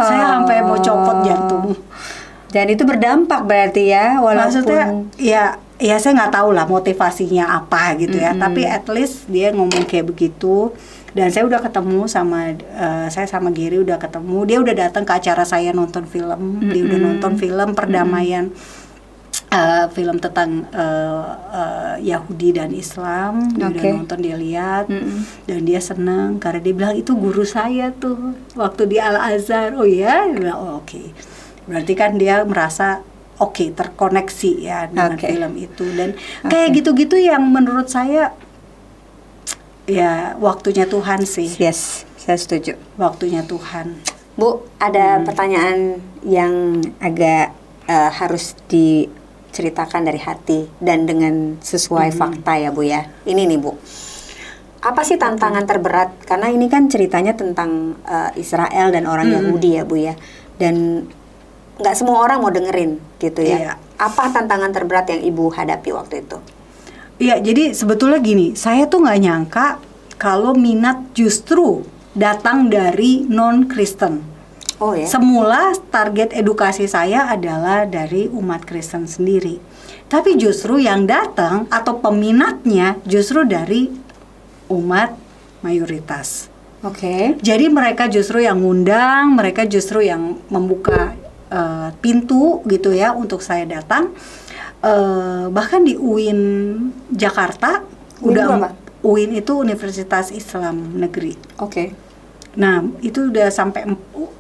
Saya sampai mau copot jantung. Dan itu berdampak berarti ya, walaupun maksudnya ya saya nggak tahu lah motivasinya apa gitu ya, tapi at least dia ngomong kayak begitu. Dan saya udah ketemu sama saya sama Gary udah ketemu, dia udah datang ke acara saya nonton film. Dia udah nonton film perdamaian, film tentang Yahudi dan Islam. Dia udah nonton, dia lihat, dan dia senang karena dia bilang itu guru saya tuh waktu di Al-Azhar. Oh ya, dia bilang oke. Berarti kan dia merasa terkoneksi ya dengan film itu. Dan kayak gitu-gitu yang menurut saya ya waktunya Tuhan sih. Yes, saya setuju. Waktunya Tuhan. Bu, ada pertanyaan yang agak harus diceritakan dari hati dan dengan sesuai fakta ya Bu ya. Ini nih Bu, apa sih tantangan terberat? Karena ini kan ceritanya tentang Israel dan orang Yahudi ya Bu ya. Dan nggak semua orang mau dengerin gitu ya. Apa tantangan terberat yang Ibu hadapi waktu itu? Iya, jadi sebetulnya gini, saya tuh nggak nyangka kalau minat justru datang dari non-Kristen. Semula target edukasi saya adalah dari umat Kristen sendiri. Tapi justru yang datang atau peminatnya justru dari umat mayoritas. Jadi mereka justru yang ngundang, mereka justru yang membuka pintu gitu ya untuk saya datang. Bahkan di UIN Jakarta, UIN itu Universitas Islam Negeri. Nah itu udah sampai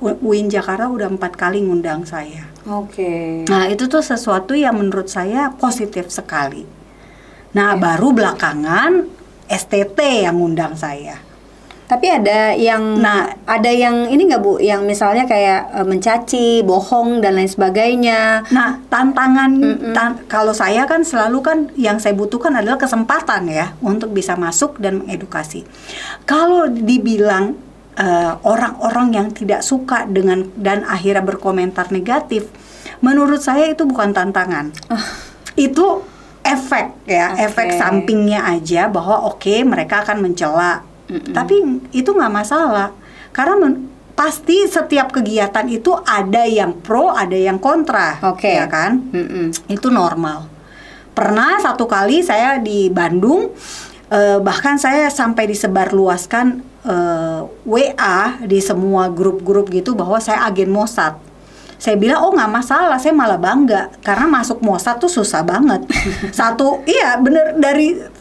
UIN Jakarta udah 4 kali ngundang saya. Oke. Nah itu tuh sesuatu yang menurut saya positif sekali. Nah baru belakangan STT yang ngundang saya. Tapi ada yang ini nggak Bu, yang misalnya kayak mencaci, bohong dan lain sebagainya. Nah tantangan kalau saya kan selalu kan yang saya butuhkan adalah kesempatan ya untuk bisa masuk dan mengedukasi. Kalau dibilang orang-orang yang tidak suka dengan dan akhirnya berkomentar negatif, menurut saya itu bukan tantangan. Itu efek ya, efek sampingnya aja bahwa oke, mereka akan mencela. Tapi itu nggak masalah karena pasti setiap kegiatan itu ada yang pro, ada yang kontra, ya kan? Itu normal. Pernah satu kali saya di Bandung, bahkan saya sampai disebarluaskan WA di semua grup-grup gitu bahwa saya agen Mossad. Saya bilang, oh nggak masalah, saya malah bangga karena masuk Mossad tuh susah banget. Iya bener,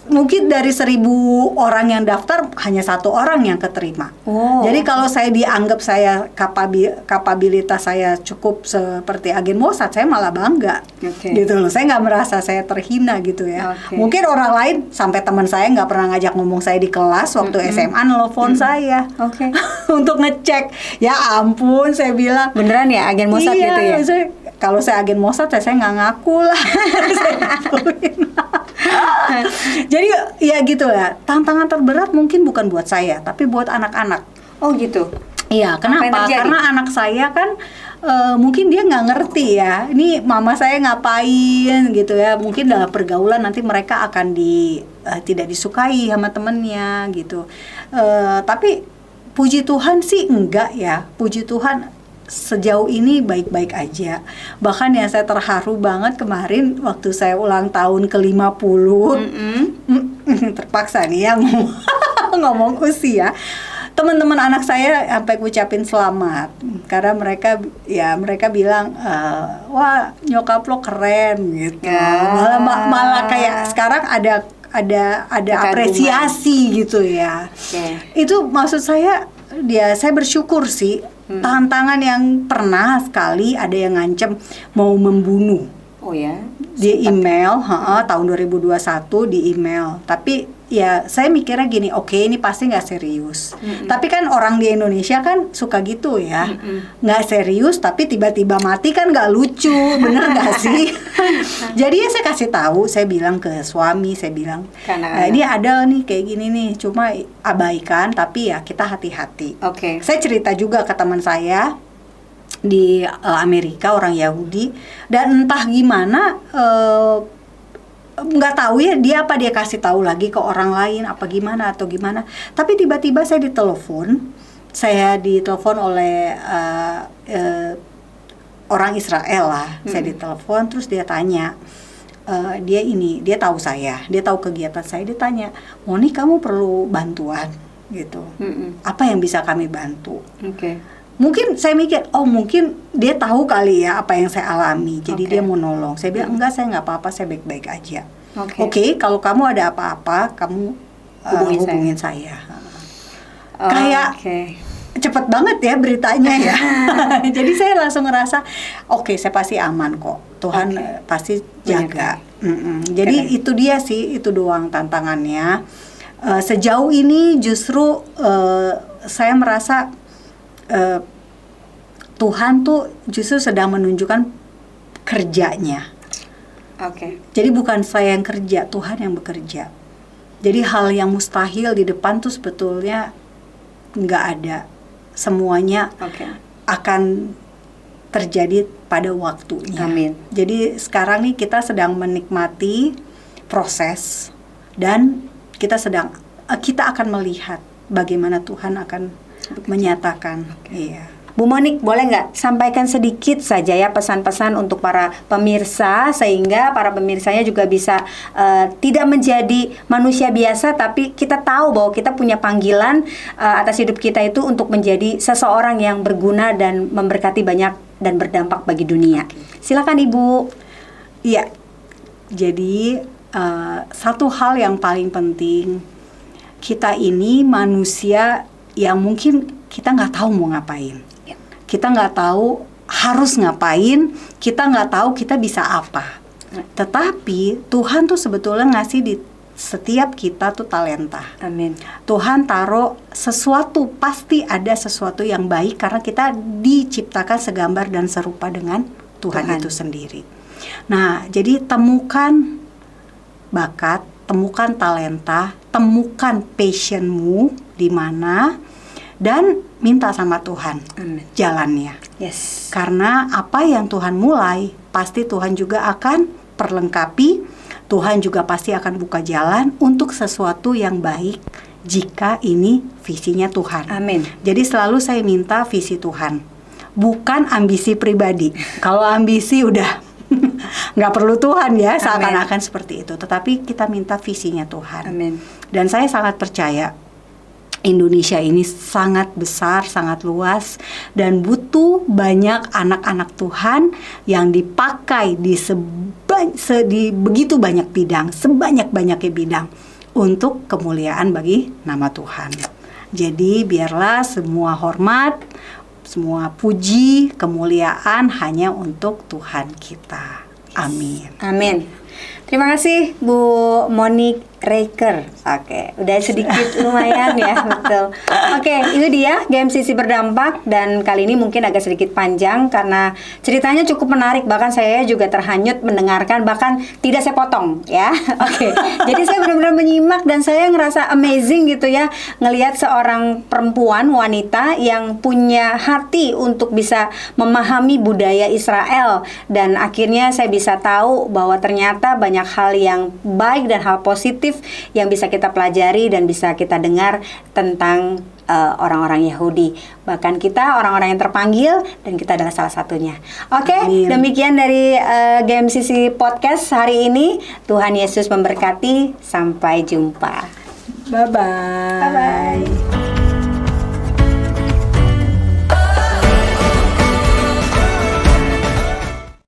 mungkin dari 1.000 orang yang daftar hanya 1 orang yang keterima. Jadi kalau saya dianggap saya kapabilitas saya cukup seperti agen Mossad, saya malah bangga, gitu loh. Saya nggak merasa saya terhina gitu ya. Mungkin orang lain, sampai teman saya nggak pernah ngajak ngomong saya di kelas waktu SMA, nelfon saya untuk ngecek. Ya ampun, saya bilang beneran ya agen Mossad gitu ya. Kalau saya agen Mossad saya nggak ngaku lah. Jadi ya gitu ya, tantangan terberat mungkin bukan buat saya tapi buat anak-anak. Oh gitu. Iya, kenapa? Karena anak saya kan mungkin dia nggak ngerti ya, ini mama saya ngapain gitu ya. Mungkin dalam pergaulan nanti mereka akan tidak disukai sama temennya gitu. Tapi puji Tuhan sih enggak ya, puji Tuhan sejauh ini baik-baik aja. Bahkan ya saya terharu banget kemarin waktu saya ulang tahun ke-50. Terpaksa nih ya ngomong usia. Teman-teman anak saya sampai ucapin selamat karena mereka bilang wah nyokap lo keren gitu. Malah kayak sekarang ada apresiasi gitu ya. Itu maksud saya saya bersyukur sih. Tantangan yang pernah sekali ada yang ngancem mau membunuh. Oh ya. Di email, tahun 2021 di email. Tapi ya saya mikirnya gini, oke, ini pasti nggak serius. Tapi kan orang di Indonesia kan suka gitu ya, nggak serius tapi tiba-tiba mati kan nggak lucu, bener nggak sih? Jadi ya saya kasih tahu, saya bilang ke suami, saya bilang ini ada nih kayak gini nih, cuma abaikan tapi ya kita hati-hati. Saya cerita juga ke teman saya di Amerika, orang Yahudi, dan entah gimana nggak tahu ya dia kasih tahu lagi ke orang lain apa gimana atau gimana, tapi tiba-tiba saya ditelepon oleh orang Israel lah. Saya ditelepon terus dia tanya, dia tahu saya, dia tahu kegiatan saya, dia tanya, Moni kamu perlu bantuan gitu, apa yang bisa kami bantu? Mungkin saya mikir, oh mungkin dia tahu kali ya apa yang saya alami, jadi dia mau nolong. Saya bilang, enggak, saya nggak apa-apa, saya baik-baik aja. Oke, kalau kamu ada apa-apa, kamu hubungin saya. Kayak cepet banget ya beritanya ya. Jadi saya langsung ngerasa, oke, saya pasti aman kok. Tuhan pasti jaga. Jadi itu dia sih, itu doang tantangannya. Sejauh ini justru saya merasa Tuhan tuh justru sedang menunjukkan kerjanya. Jadi bukan saya yang kerja, Tuhan yang bekerja. Jadi hal yang mustahil di depan tuh sebetulnya nggak ada. Semuanya akan terjadi pada waktunya. Amin. Jadi sekarang nih kita sedang menikmati proses dan kita akan melihat bagaimana Tuhan akan menyatakan. Iya. Bu Monik, boleh nggak sampaikan sedikit saja ya pesan-pesan untuk para pemirsa, sehingga para pemirsanya juga bisa tidak menjadi manusia biasa, tapi kita tahu bahwa kita punya panggilan atas hidup kita itu untuk menjadi seseorang yang berguna dan memberkati banyak dan berdampak bagi dunia. Silakan Ibu. Iya, jadi satu hal yang paling penting, kita ini manusia yang mungkin kita nggak tahu mau ngapain. kita nggak tahu harus ngapain, kita nggak tahu kita bisa apa. Tetapi Tuhan tuh sebetulnya ngasih di setiap kita tuh talenta. Amin. Tuhan taruh sesuatu, pasti ada sesuatu yang baik karena kita diciptakan segambar dan serupa dengan Tuhan itu sendiri. Nah, jadi temukan bakat, temukan talenta, temukan passionmu di mana, dan minta sama Tuhan jalannya. Yes. Karena apa yang Tuhan mulai, pasti Tuhan juga akan perlengkapi. Tuhan juga pasti akan buka jalan untuk sesuatu yang baik jika ini visinya Tuhan. Amin. Jadi selalu saya minta visi Tuhan, bukan ambisi pribadi. Kalau ambisi udah nggak perlu Tuhan ya, seakan-akan seperti itu. Tetapi kita minta visinya Tuhan. Amin. Dan saya sangat percaya Indonesia ini sangat besar, sangat luas, dan butuh banyak anak-anak Tuhan yang dipakai di begitu banyak bidang, sebanyak-banyaknya bidang untuk kemuliaan bagi nama Tuhan. Jadi biarlah semua hormat, semua puji, kemuliaan hanya untuk Tuhan kita. Amin. Amin. Terima kasih Bu Monique Raker. Oke, udah sedikit lumayan ya, betul. Oke, itu dia GMCC berdampak, dan kali ini mungkin agak sedikit panjang karena ceritanya cukup menarik, bahkan saya juga terhanyut mendengarkan, bahkan tidak saya potong ya. Oke. Jadi saya benar-benar menyimak dan saya ngerasa amazing gitu ya, ngelihat seorang perempuan wanita yang punya hati untuk bisa memahami budaya Israel, dan akhirnya saya bisa tahu bahwa ternyata banyak hal yang baik dan hal positif yang bisa kita pelajari dan bisa kita dengar tentang orang-orang Yahudi. Bahkan kita orang-orang yang terpanggil, dan kita adalah salah satunya. Oke, demikian dari GMCC Podcast hari ini. Tuhan Yesus memberkati. Sampai jumpa. Bye-bye. Bye-bye.